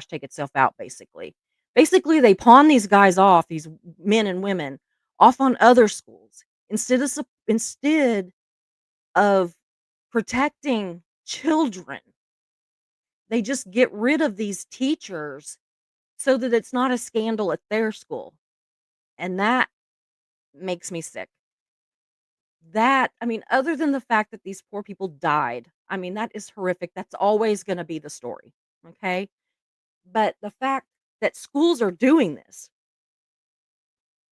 take itself out basically. Basically, they pawn these guys off, these men and women off on other schools instead of protecting children. They just get rid of these teachers so that it's not a scandal at their school. And that makes me sick. I mean, other than the fact that these poor people died, I mean, that is horrific. That's always gonna be the story, okay? But the fact that schools are doing this,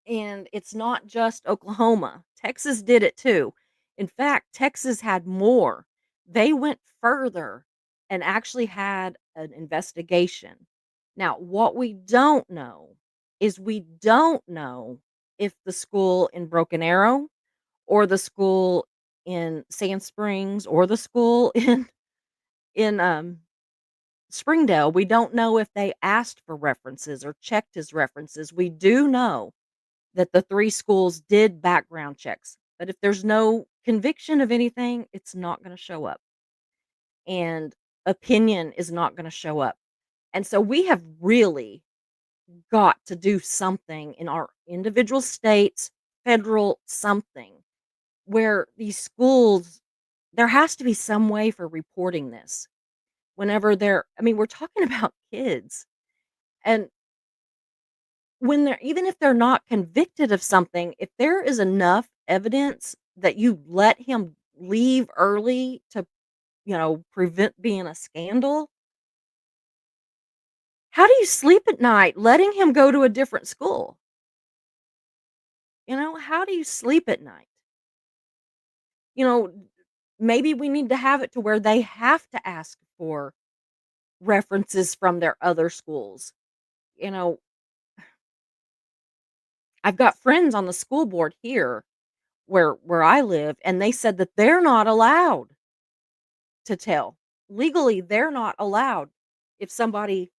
and it's not just Oklahoma, Texas did it too. In fact, Texas had more. They went further and actually had an investigation. Now, what we don't know is we don't know if the school in Broken Arrow or the school in Sand Springs or the school in Springdale, we don't know if they asked for references or checked his references. We do know that the 3 schools did background checks, but if there's no conviction of anything, it's not gonna show up, and opinion is not gonna show up, and so we have really got to do something in our individual states, federal something, where these schools there has to be some way for reporting this whenever I mean, we're talking about kids, and when they're even if they're not convicted of something, if there is enough evidence that you let him leave early to, prevent being a scandal, how do you sleep at night letting him go to a different school? How do you sleep at night? You know, maybe we need to have it to where they have to ask for references from their other schools. You know, I've got friends on the school board here where I live, and they said that they're not allowed to tell. Legally, they're not allowed. If somebody,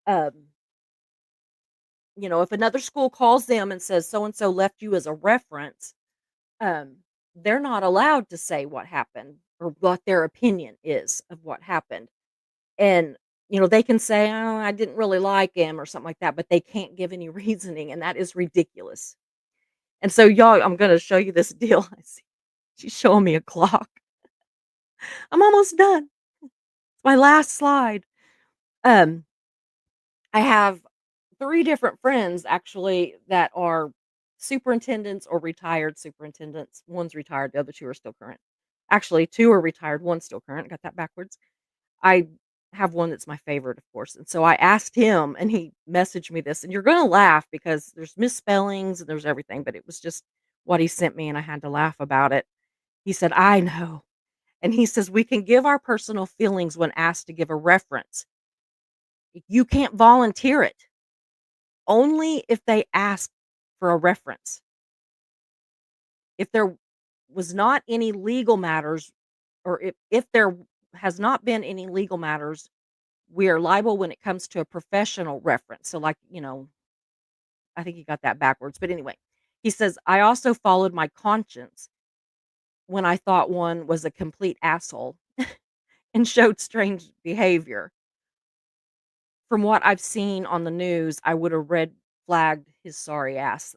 um, if another school calls them and says so and so left you as a reference, um, they're not allowed to say what happened or what their opinion is of what happened. And they can say, "Oh, I didn't really like him" or something like that, but they can't give any reasoning, and that is ridiculous. And so, y'all, I'm gonna show you this deal I see. She's showing me a clock. I'm almost done. It's my last slide. Um, I have 3 different friends actually that are superintendents or retired superintendents. One's retired, the other 2 are still current. Actually, 2 are retired, one's still current, got that backwards. I have one that's my favorite, of course, and so I asked him, and he messaged me this, and you're gonna laugh because there's misspellings and there's everything, but it was just what he sent me, and I had to laugh about it. He said, "I know." And he says, "We can give our personal feelings when asked to give a reference. You can't volunteer it, only if they ask for a reference. If there was not any legal matters, or if there has not been any legal matters, we are liable when it comes to a professional reference." So, like, I think he got that backwards, but anyway, he says, "I also followed my conscience when I thought one was a complete asshole and showed strange behavior. From what I've seen on the news, I would have red flagged his sorry ass."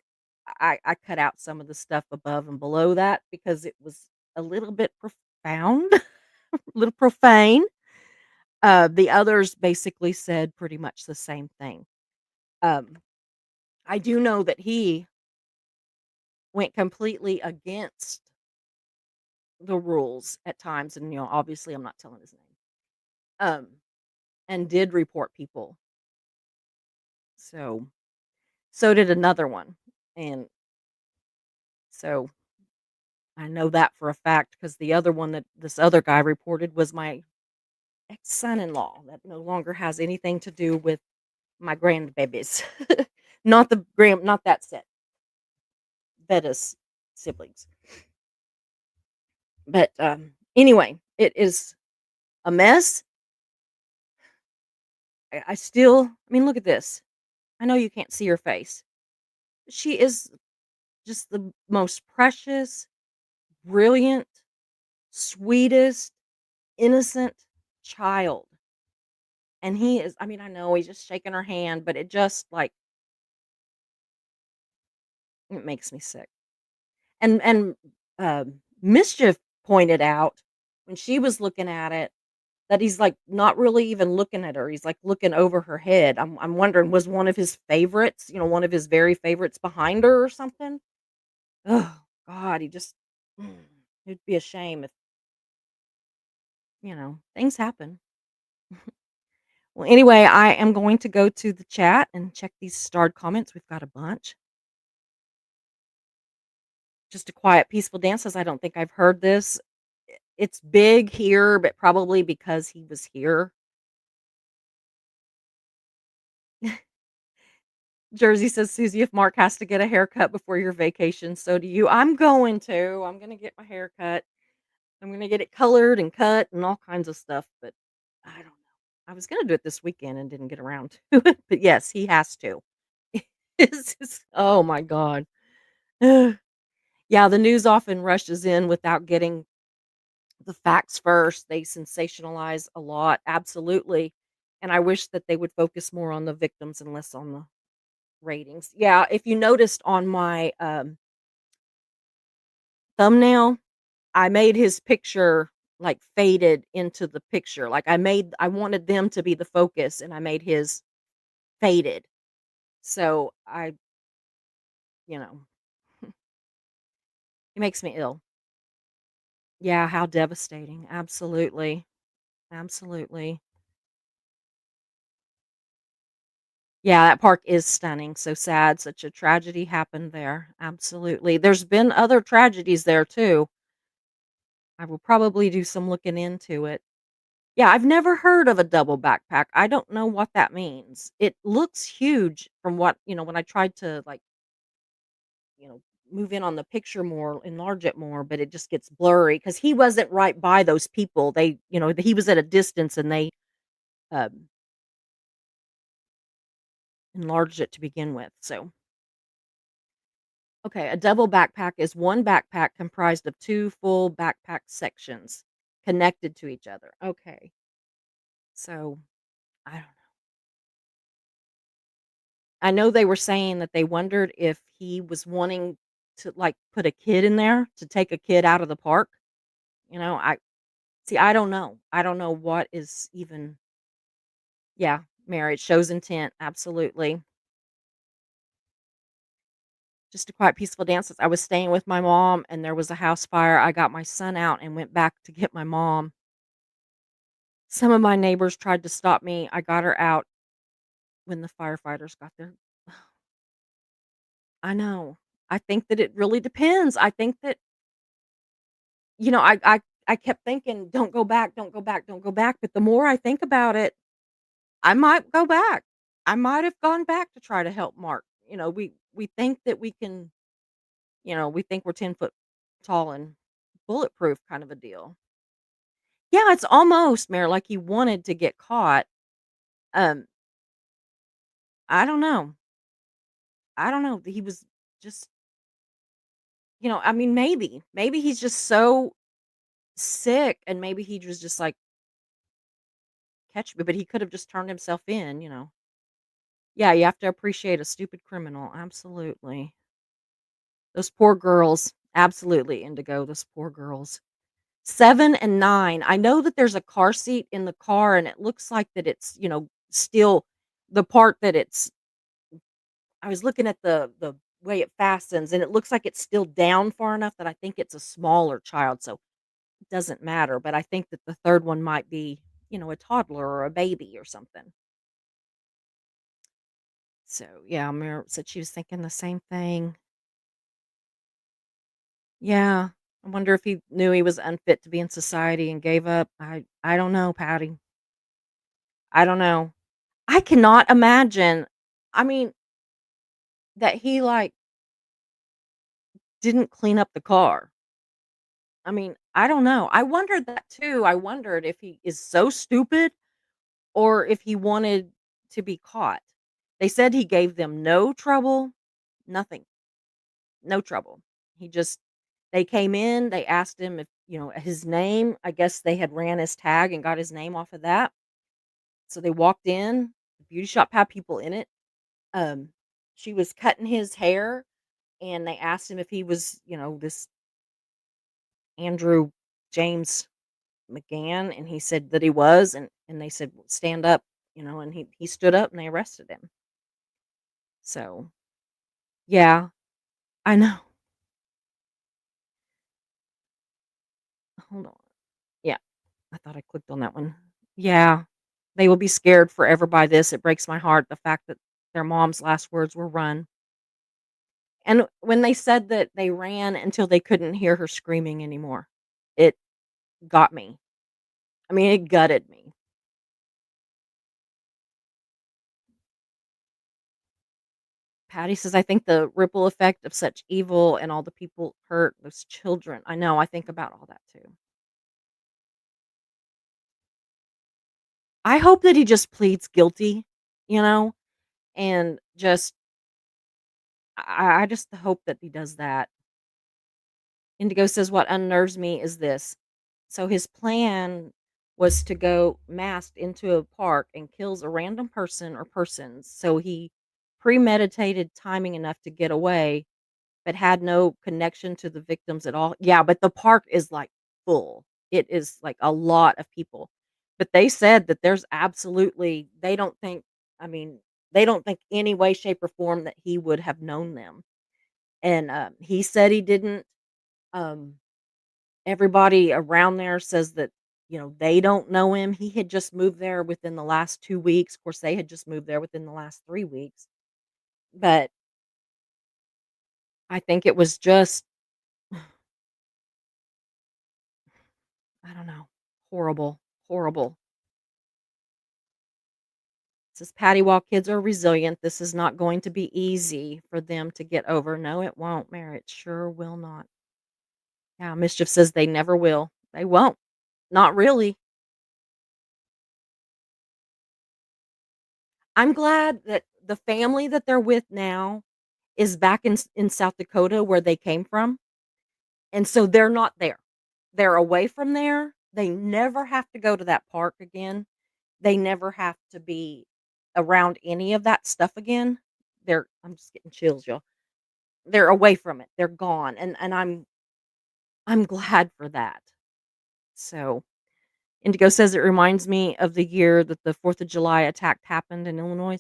I cut out some of the stuff above and below that because it was a little bit profound, a little profane. The others basically said pretty much the same thing. Um, I do know that he went completely against the rules at times, and, obviously, I'm not telling his name, um, and did report people. So so did another one, and so I know that for a fact because the other one that this other guy reported was my ex-son-in-law that no longer has anything to do with my grandbabies. Not that set, Betta's siblings. But, anyway, it is a mess. I still, I mean, look at this. I know you can't see her face. She is just the most precious, brilliant, sweetest, innocent child. And he is, I mean, I know he's just shaking her hand, but it just, like, it makes me sick. Mischief pointed out when she was looking at it that he's, like, not really even looking at her. He's, like, looking over her head. I'm wondering, was one of his favorites, one of his very favorites behind her or something? Oh god, he just mm, it'd be a shame if, things happen. Well, anyway, I am going to go to the chat and check these starred comments. We've got a bunch. Just a quiet, peaceful dance says, "I don't think I've heard this." It's big here, but probably because he was here. Jersey says, "Susie, if Mark has to get a haircut before your vacation, so do you." I'm going to. I'm gonna get my hair cut. I'm gonna get it colored and cut and all kinds of stuff, but I don't know. I was gonna do it this weekend and didn't get around to it, but yes, he has to. Oh my god. Yeah, the news often rushes in without getting the facts first. They sensationalize a lot, absolutely, and I wish that they would focus more on the victims and less on the ratings. Yeah, if you noticed on my, thumbnail, I made his picture, like, faded into the picture, like, I wanted them to be the focus, and I made his faded. So, you know, it makes me ill. Yeah, how devastating. Absolutely. Absolutely. Yeah, that park is stunning, so sad, such a tragedy happened there. Absolutely. There's been other tragedies there too. I will probably do some looking into it. Yeah, I've never heard of a double backpack. I don't know what that means. It looks huge from when I tried to, like, you know, move in on the picture more, enlarge it more, but it just gets blurry because he wasn't right by those people. He was at a distance and they um, enlarged it to begin with. So, okay, a double backpack is one backpack comprised of two full backpack sections connected to each other. Okay, so I don't I know they were saying that they wondered if he was wanting to, like, put a kid in there, to take a kid out of the park, I see, I don't know. I don't know what is even yeah, marriage shows intent, absolutely. Just a quiet, peaceful dance. I was staying with my mom, and there was a house fire. I got my son out and went back to get my mom. Some of my neighbors tried to stop me. I got her out when the firefighters got there. I know. I think that it really depends. I think that, I kept thinking, "Don't go back, don't go back, don't go back," but the more I think about it, I might go back. I might have gone back to try to help Mark. We think that we can, we think we're 10 foot tall and bulletproof kind of a deal. Yeah, it's almost, Mayor, like he wanted to get caught. Um, I don't know. I don't know. He was just, I mean, maybe he's just so sick and maybe he was just like, catch me, but he could have just turned himself in. Yeah, you have to appreciate a stupid criminal. Absolutely. Those poor girls. Absolutely, Indigo. Those poor girls. 7 and 9. I know that there's a car seat in the car and it looks like that it's, still the part that it's I was looking at the way it fastens and it looks like it's still down far enough that I think it's a smaller child, so it doesn't matter, but I think that the 3rd one might be, a toddler or a baby or something. So, yeah, Mira said she was thinking the same thing. Yeah. I wonder if he knew he was unfit to be in society and gave up. I don't know, Patty. I don't know. I cannot imagine. I mean, that he, like, didn't clean up the car. I mean, I don't know. I wondered that too. I wondered if he is so stupid or if he wanted to be caught. They said he gave them no trouble, nothing, no trouble. He just they came in, they asked him if, his name. I guess they had ran his tag and got his name off of that. So they walked in. The beauty shop had people in it. Um, she was cutting his hair and they asked him if he was, this Andrew James McGann, and he said that he was, and they said, "Stand up," and he stood up and they arrested him. So, yeah, I know. Hold on. Yeah, I thought I clicked on that one. Yeah, they will be scared forever by this. It breaks my heart the fact that their mom's last words were "run." And when they said that they ran until they couldn't hear her screaming anymore, it got me. I mean, it gutted me. Patty says, "I think the ripple effect of such evil and all the people hurt, those children." I know, I think about all that too. I hope that he just pleads guilty, you know, and just I just hope that he does that. Indigo says, "What unnerves me is this." So his plan was to go masked into a park and kills a random person or persons. So he premeditated timing enough to get away but had no connection to the victims at all. Yeah, but the park is, like, full. It is, like, a lot of people. But they said that there's absolutely they don't think I mean, they don't think any way, shape, or form that he would have known them. And, he said he didn't. Um, everybody around there says that, they don't know him. He had just moved there within the last 2 weeks. Of course, they had just moved there within the last 3 weeks. But I think it was just I don't know. Horrible, horrible. Says Patty, while kids are resilient, this is not going to be easy for them to get over. No, it won't, Mary. It sure will not. Yeah, Mischief says they never will. They won't. Not really. I'm glad that the family that they're with now is back in South Dakota where they came from. And so they're not there. They're away from there. They never have to go to that park again. They never have to be around any of that stuff again. I'm just getting chills, y'all. they're away from it. They're gone, and I'm glad for that. So, Indigo says it reminds me of the year that the 4th of July attack happened in Illinois.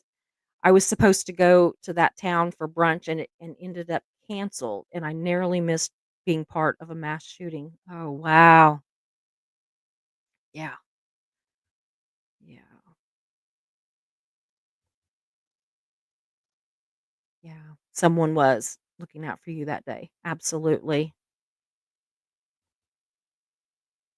I was supposed to go to that town for brunch and it ended up canceled, and I narrowly missed being part of a mass shooting. Oh, wow. Yeah. Yeah. Yeah. Someone was looking out for you that day. Absolutely.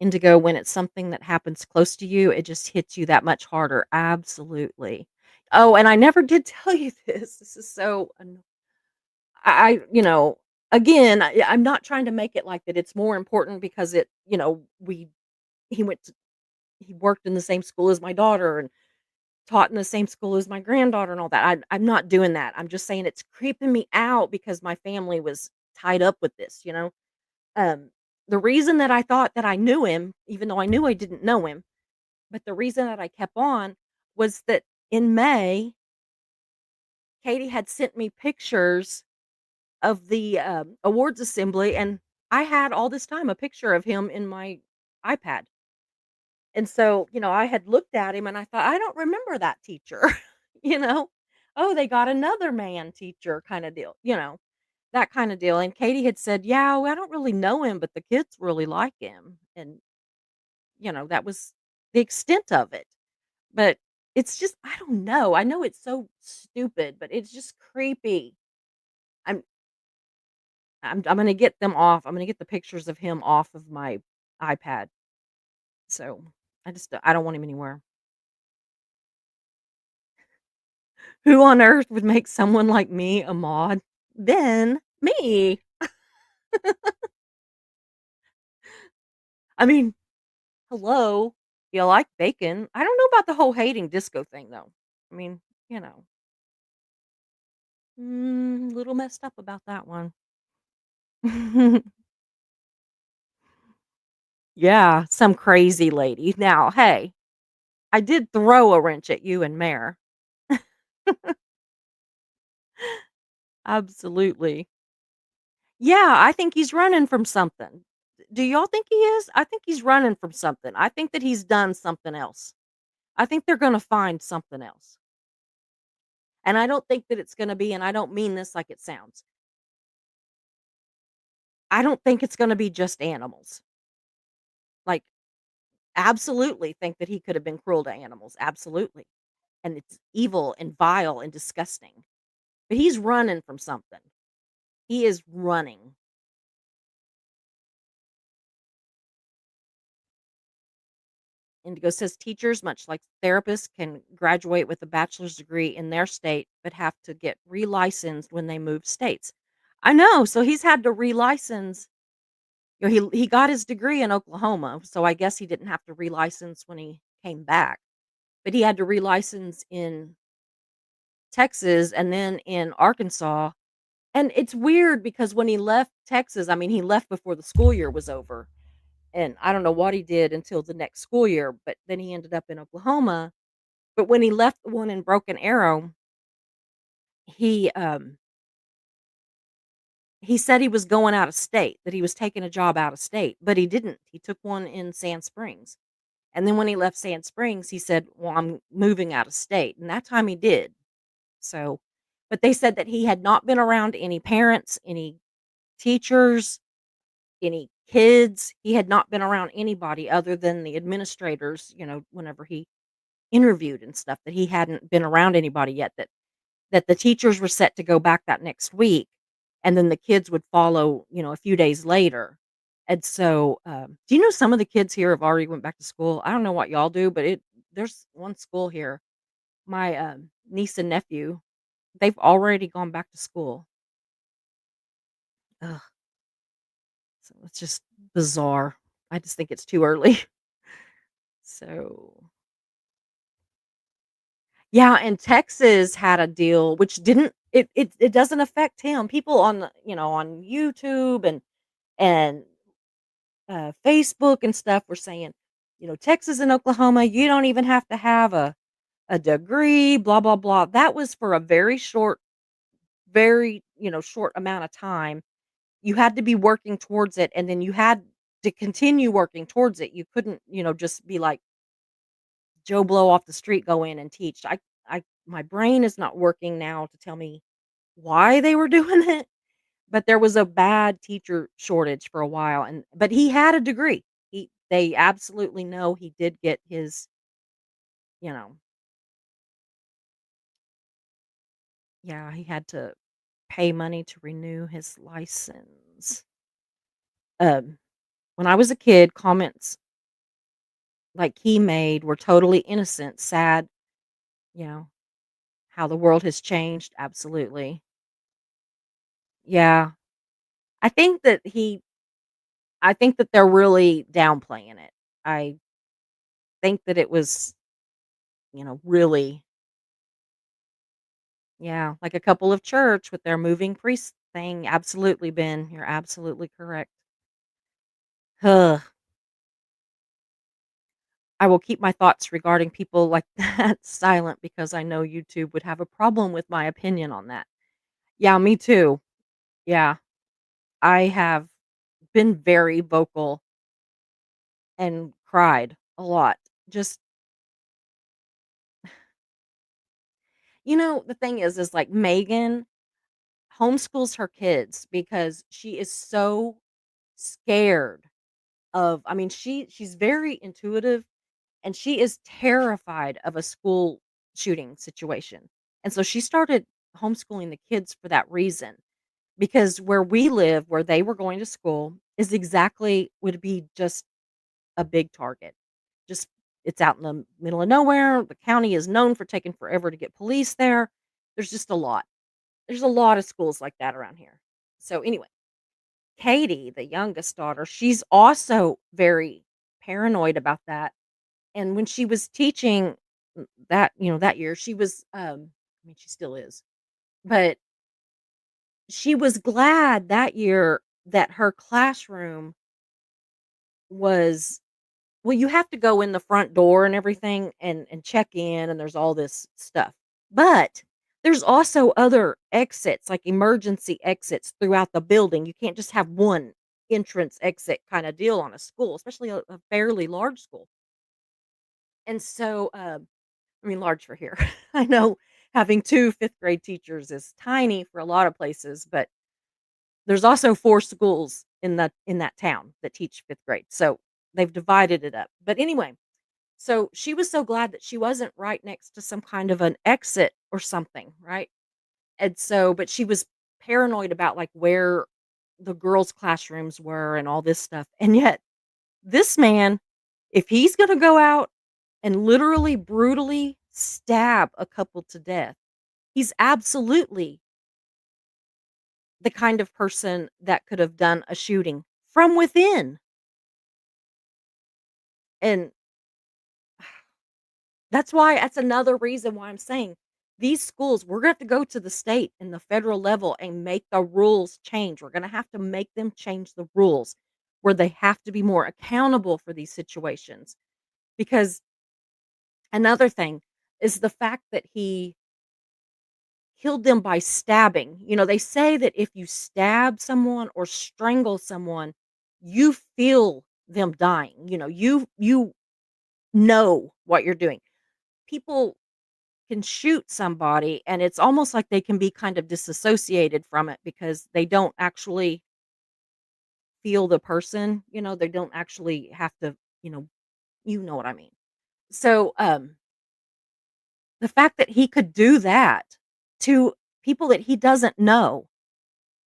Indigo, when it's something that happens close to you, it just hits you that much harder. Absolutely. Oh, and I never did tell you this. This is so again, I'm not trying to make it like that it's more important because he went to he worked in the same school as my daughter and taught in the same school as my granddaughter and all that. I'm not doing that. I'm just saying it's creeping me out because my family was tied up with this. Um, the reason that I thought that I knew him, even though I knew I didn't know him, but the reason that I kept on was that in May, Katie had sent me pictures of the, awards assembly, and I had all this time a picture of him in my iPad. And so, I had looked at him and I thought, "I don't remember that teacher." You know? "Oh, they got another man teacher," kinda deal, that kinda deal, and Katie had said, "Yeah, well, I don't really know him, but the kids really like him." And, that was the extent of it. But it's just I don't know. I know it's so stupid, but it's just creepy. I'm I'm gonna get them off. I'm gonna get the pictures of him off of my iPad. So, I don't want him anywhere. Who on earth would make someone like me a mod? Then me. I mean, hello. You like bacon? I don't know about the whole hating disco thing though. I mean, you know, little messed up about that one. Yeah, some crazy lady. Now, hey, I did throw a wrench at you and Mare. Absolutely. Yeah, I think he's running from something. Do y'all think he is? I think he's running from something. I think that he's done something else. I think they're gonna find something else. And I don't think that it's gonna be and I don't mean this like it sounds. I don't think it's gonna be just animals. Like, absolutely think that he could have been cruel to animals. Absolutely. And it's evil and vile and disgusting. But he's running from something. He is running. Indigo says teachers, much like therapists, can graduate with a bachelor's degree in their state, but have to get relicensed when they move states. I know. So he's had to relicense. He got his degree in Oklahoma, so I guess he didn't have to relicense when he came back, but he had to relicense in Texas and then in Arkansas. And it's weird because when he left Texas, I mean, he left before the school year was over. And I don't know what he did until the next school year, but then he ended up in Oklahoma. But when he left the one in Broken Arrow, he, um, he said he was going out of state, that he was taking a job out of state, but he didn't. He took one in Sand Springs. And then when he left Sand Springs, he said, "Well, I'm moving out of state." And that time he did. So, but they said that he had not been around any parents, any teachers, any kids. He had not been around anybody other than the administrators, whenever he interviewed and stuff, that he hadn't been around anybody yet, that the teachers were set to go back that next week, and then the kids would follow, a few days later. And so, do you know some of the kids here have already went back to school? I don't know what y'all do, but there's one school here. My niece and nephew, they've already gone back to school. Ugh, so it's just bizarre. I just think it's too early. So yeah, and Texas had a deal which didn't it doesn't affect him. People on on YouTube and Facebook and stuff were saying, Texas and Oklahoma, you don't even have to have a degree, blah blah blah. That was for a very short, very short amount of time. You had to be working towards it, and then you had to continue working towards it. You couldn't, just be like Joe Blow off the street, go in and teach. My brain is not working now to tell me why they were doing it, but there was a bad teacher shortage for a while, but he had a degree. They absolutely know he did get his, you know yeah, he had to pay money to renew his license. Um, when I was a kid, comments like he made were totally innocent, sad, you know, how the world has changed, absolutely. Yeah. I think that he I think that they're really downplaying it. I think that it was, really, yeah, like a couple of church with their moving priest thing. Absolutely, Ben. You're absolutely correct. Ugh. I will keep my thoughts regarding people like that silent because I know YouTube would have a problem with my opinion on that. Yeah, me too. Yeah. I have been very vocal and cried a lot. Just, the thing is like Megan homeschools her kids because she is so scared I mean, she's very intuitive and she is terrified of a school shooting situation. And so she started homeschooling the kids for that reason because where we live, where they were going to school is exactly would be just a big target. Just it's out in the middle of nowhere. The county is known for taking forever to get police there. There's just a lot. There's a lot of schools like that around here. So anyway, Katie, the youngest daughter, she's also very paranoid about that. And when she was teaching that year, she was I mean she still is. But she was glad that year that her classroom was well, you have to go in the front door and everything and check in and there's all this stuff. But there's also other exits, like emergency exits throughout the building. You can't just have one entrance exit kind of deal on a school, especially a fairly large school. And so, I mean, large for here. I know having 2 fifth-grade teachers is tiny for a lot of places, but there's also 4 schools in that town that teach 5th grade. So they've divided it up. But anyway, so she was so glad that she wasn't right next to some kind of an exit or something, right? And so but she was paranoid about, like, where the girls' classrooms were and all this stuff. And yet, this man, if he's gonna go out and literally brutally stab a couple to death, he's absolutely the kind of person that could have done a shooting from within. And that's another reason why I'm saying these schools, we're gonna have to go to the state and the federal level and make the rules change. We're gonna have to make them change the rules where they have to be more accountable for these situations. Because another thing is the fact that he killed them by stabbing. They say that if you stab someone or strangle someone, you feel them dying. You know what you're doing. People can shoot somebody and it's almost like they can be kind of disassociated from it because they don't actually feel the person, they don't actually have to, you know, you know what I mean. So, the fact that he could do that to people that he doesn't know.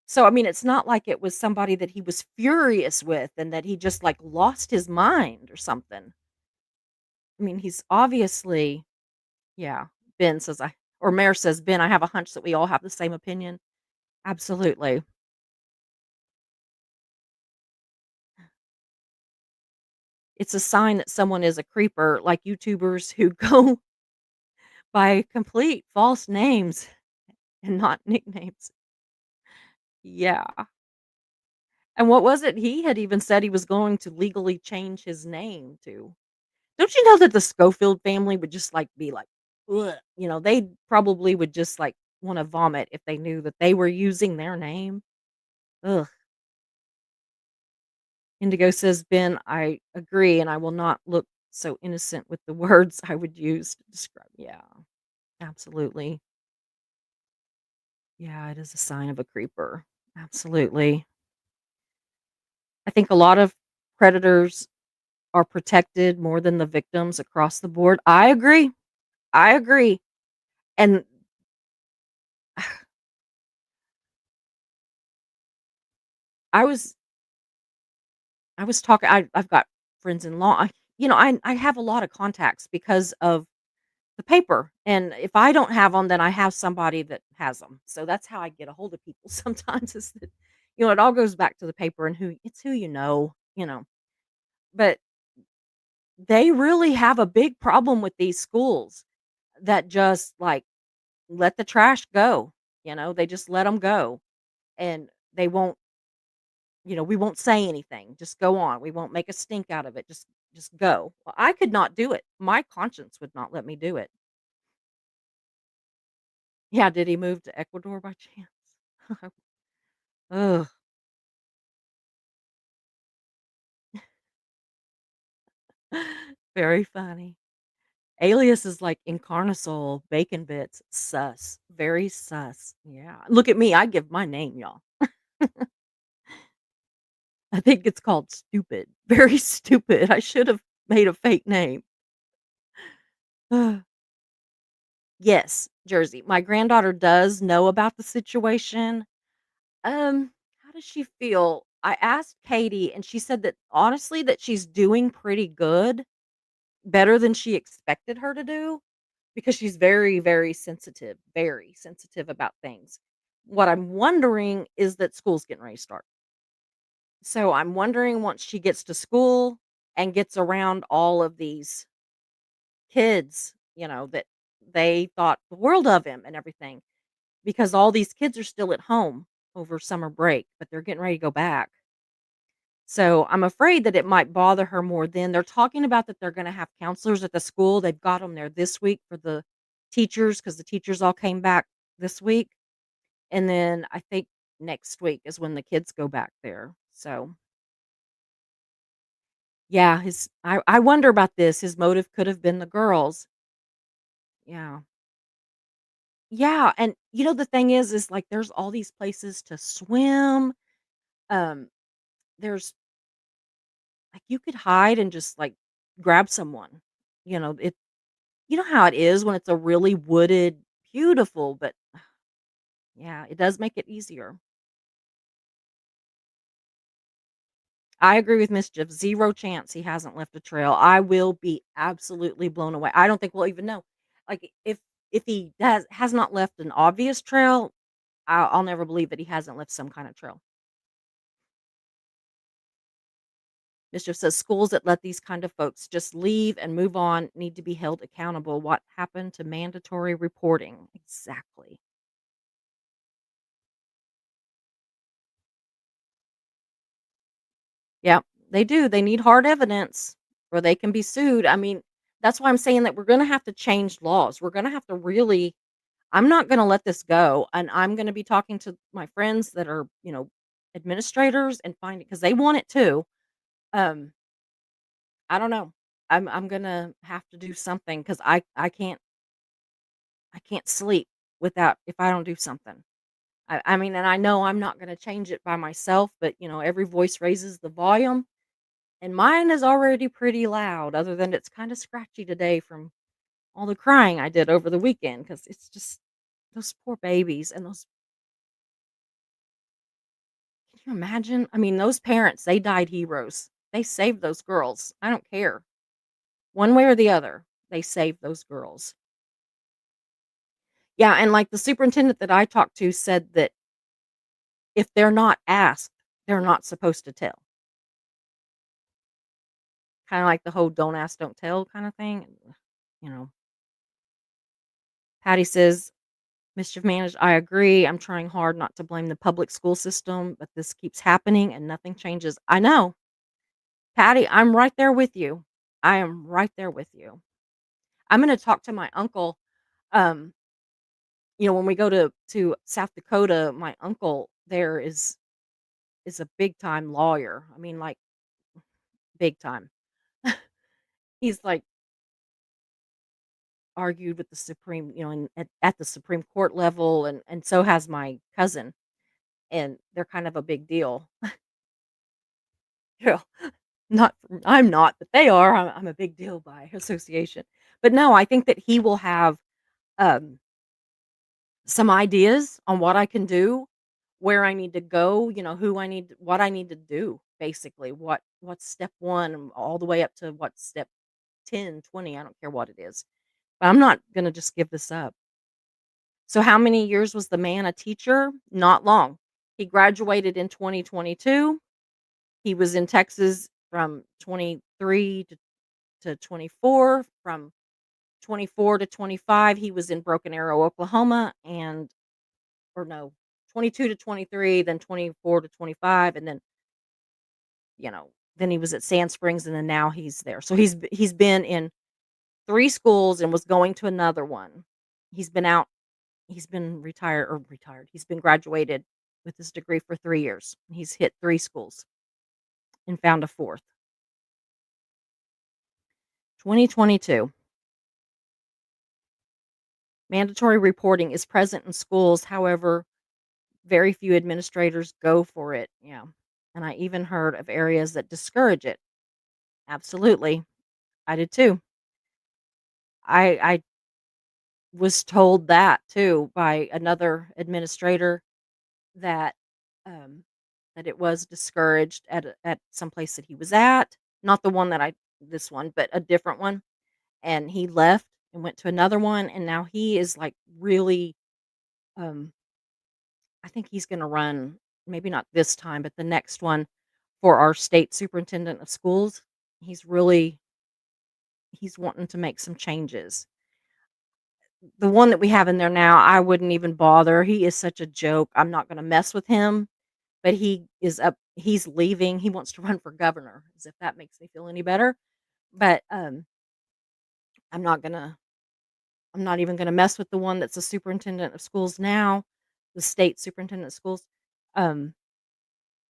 So, I mean, it's not like it was somebody that he was furious with and that he just like lost his mind or something. I mean, he's obviously, yeah. Ben says, or Mayor says, Ben, I have a hunch that we all have the same opinion. Absolutely. It's a sign that someone is a creeper, like YouTubers who go by complete false names and not nicknames. Yeah. And what was it? He had even said he was going to legally change his name to. Don't you know that the Schofield family would just like be like, ugh, they probably would just like wanna vomit if they knew that they were using their name. Ugh. Indigo says, "Ben, I agree, and I will not look so innocent with the words I would use to describe." Yeah, absolutely. Yeah, it is a sign of a creeper. Absolutely. I think a lot of predators are protected more than the victims across the board. I agree. I agree. And I was I was talking I've got friends in law. I have a lot of contacts because of the paper, and if I don't have them, then I have somebody that has them. So that's how I get a hold of people sometimes is that, it all goes back to the paper and who you know. But they really have a big problem with these schools that just, like, let the trash go, they just let them go, and they won't we won't say anything, just go on, we won't make a stink out of it, just go. Well, I could not do it. My conscience would not let me do it. Yeah, did he move to Ecuador by chance? Ugh, very funny. Alias is like Encarnacion, Bacon Bits, sus, very sus. Yeah, look at me, I give my name, y'all. I think it's called stupid, very stupid. I should have made a fake name. Yes, Jersey. My granddaughter does know about the situation. How does she feel? I asked Katie and she said that honestly that she's doing pretty good, better than she expected her to do because she's very sensitive about things. What I'm wondering is that school's getting ready to start. So I'm wondering once she gets to school and gets around all of these kids, that they thought the world of him and everything because all these kids are still at home over summer break, but they're getting ready to go back. So I'm afraid that it might bother her more then. They're talking about that they're going to have counselors at the school. They've got them there this week for the teachers because the teachers all came back this week. And then I think next week is when the kids go back there. So yeah, I wonder about this. His motive could have been the girls. Yeah. Yeah, and the thing is like there's all these places to swim. Um, there's like you could hide and just like grab someone. It you know how it is when it's a really wooded, beautiful, but yeah, it does make it easier. I agree with Mischief. Zero chance he hasn't left a trail. I will be absolutely blown away. I don't think we'll even know. Like if he has not left an obvious trail, I'll never believe that he hasn't left some kind of trail. Mischief says schools that let these kind of folks just leave and move on need to be held accountable. What happened to mandatory reporting? Exactly. Yeah, they do. They need hard evidence or they can be sued. I mean, that's why I'm saying that we're going to have to change laws. We're going to have to really, I'm not going to let this go. And I'm going to be talking to my friends that are, administrators and find it because they want it too. Um, I don't know. I'm going to have to do something because I can't sleep without if I don't do something. I mean, and I know I'm not going to change it by myself, but every voice raises the volume. And mine is already pretty loud, other than it's kinda scratchy today from all the crying I did over the weekend. Because it's just those poor babies and those can you imagine? I mean, those parents, they died heroes. They saved those girls. I don't care. One way or the other, they saved those girls. Yeah, and, like, the superintendent that I talked to said that if they're not asked, they're not supposed to tell. Kinda like the whole "don't ask, don't tell" kinda thing, you know? Patty says mischief managed, I agree. I'm trying hard not to blame the public school system, but this keeps happening and nothing changes. I know. Patty, I'm right there with you. I am right there with you. I'm gonna talk to my uncle. Um, When we go to South Dakota, my uncle there is a big time lawyer. I mean, like, big time. He's, like, argued with the Supreme at the Supreme Court level, and so has my cousin, and they're kind of a big deal. Yeah. Not I'm not, but they are. I'm a big deal by association. But no, I think that he will have, um, some ideas on what I can do, where I need to go, who I need what I need to do, basically. What's step 1 all the way up to what step 10, 20. I don't care what it is. But I'm not gonna just give this up. So how many years was the man a teacher? Not long. He graduated in 2022. He was in Texas from 23 to 24. From 24 to 25, he was in Broken Arrow, Oklahoma, and or no, 22 to 23, then 24 to 25, and then, then he was at Sand Springs, and then now he's there. So he's been in 3 schools and was going to another one. He's been out he's been retired. He's been graduated with his degree for 3 years. He's hit 3 schools and found a 4th. 2022. Mandatory reporting is present in schools, however, very few administrators go for it. Yeah. And I even heard of areas that discourage it. Absolutely. I did too. I was told that too by another administrator that um that it was discouraged at some place that he was at, not the one that I this one, but a different one, and he left and went to another one, and now he is like really um I think he's going to run, maybe not this time, but the next one for our state superintendent of schools. He's really he's wanting to make some changes. The one that we have in there now, I wouldn't even bother. He is such a joke. I'm not going to mess with him, but he's leaving. He wants to run for governor, as if that makes me feel any better. But I'm not going to I'm not even going to mess with the one that's the superintendent of schools now, the state superintendent of schools. Um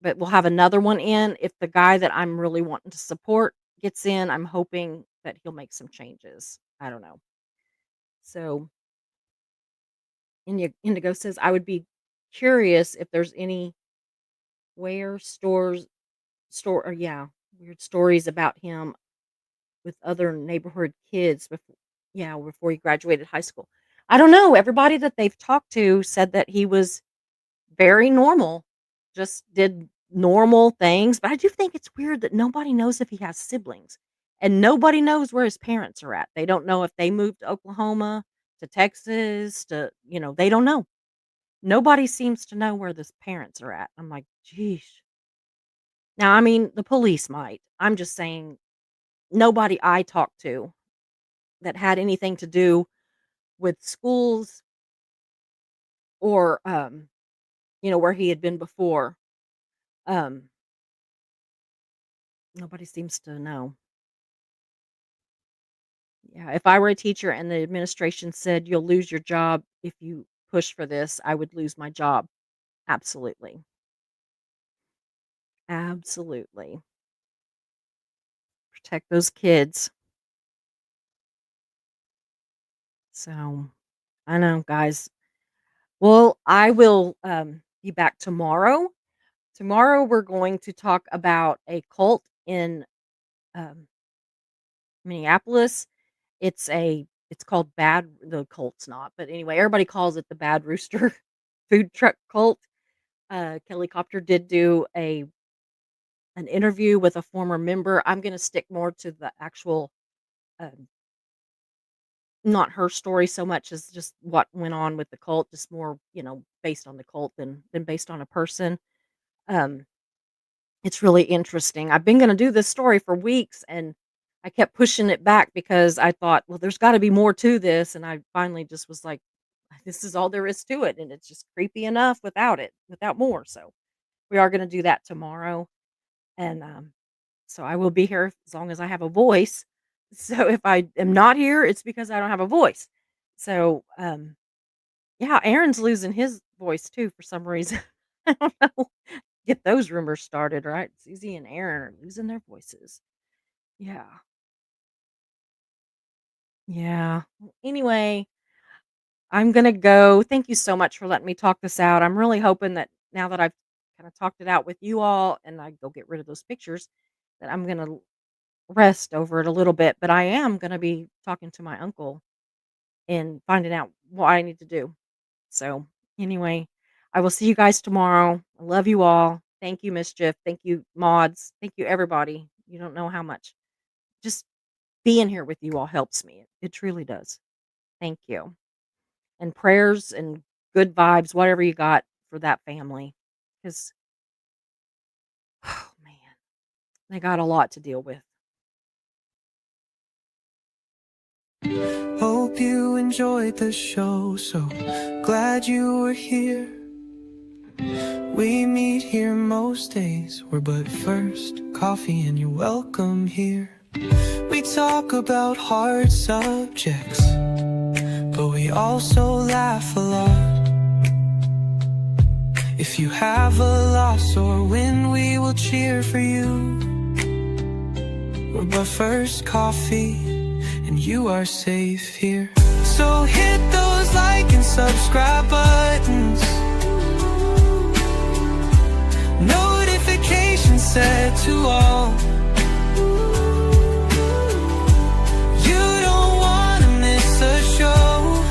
But we'll have another one in. If the guy that I'm really wanting to support gets in, I'm hoping that he'll make some changes. I don't know. So, Indigo says, "I would be curious if there's any where stores store or yeah, weird stories about him with other neighborhood kids before he graduated high school." I don't know. Everybody that they've talked to said that he was very normal, just did normal things, but I do think it's weird that nobody knows if he has siblings, and nobody knows where his parents are at. They don't know if they moved to Oklahoma, to Texas, they don't know. Nobody seems to know where his parents are at. I'm like, "Geesh." Now, I mean, the police might. I'm just saying nobody I talked to that had anything to do with schools or, where he had been before, um, nobody seems to know. Yeah, if I were a teacher and the administration said, "You'll lose your job if you push for this," I would lose my job. Absolutely. Absolutely. Protect those kids. So, I know, guys. Well, I will, be back tomorrow. Tomorrow, we're going to talk about a cult in, um, Minneapolis. It's called Bad the cult's not, but anyway, everybody calls it the Bad Rooster food truck cult. Kelly Copter did do an interview with a former member. I'm gonna stick more to the actual, um, not her story so much as just what went on with the cult, just more, based on the cult than based on a person. Um, it's really interesting. I've been gonna do this story for weeks, and I kept pushing it back because I thought, "Well, there's gotta be more to this," and I finally just was like, "This is all there is to it," and it's just creepy enough without more, so we are gonna do that tomorrow. And, so I will be here as long as I have a voice. So if I am not here, it's because I don't have a voice. So, Yeah, Aaron's losing his voice too for some reason. I don't know. Get those rumors started, right? Susie and Aaron are losing their voices. Yeah. Yeah. Well, anyway, I'm gonna go. Thank you so much for letting me talk this out. I'm really hoping that now that I've kind of talked it out with you all and I go get rid of those pictures, that I'm gonna rest over it a little bit. But I am gonna be talking to my uncle and finding out what I need to do. So, anyway, I will see you guys tomorrow. I love you all. Thank you, Mischief. Thank you, mods. Thank you, everybody. You don't know how much just being here with you all helps me. It truly does. Thank you. And prayers and good vibes, whatever you got for that family. Because, oh man, they got a lot to deal with. Hope you enjoyed the show, so glad you were here. We meet here most days, we're but first coffee and you're welcome here. We talk about hard subjects, but we also laugh a lot. If you have a loss or win, we will cheer for you. We're but first coffee and you are safe here. So hit those like and subscribe buttons, notifications set to all. You don't wanna miss a show,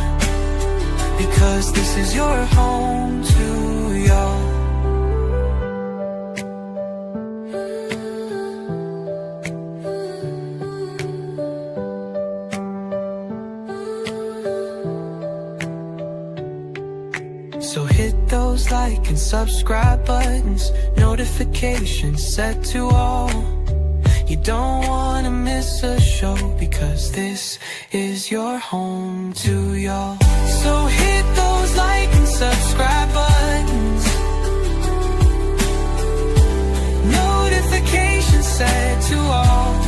because this is your home to y'all. So hit those like and subscribe buttons, notifications set to all. You don't wanna miss a show, because this is your home to y'all. So hit those like and subscribe buttons, notifications set to all.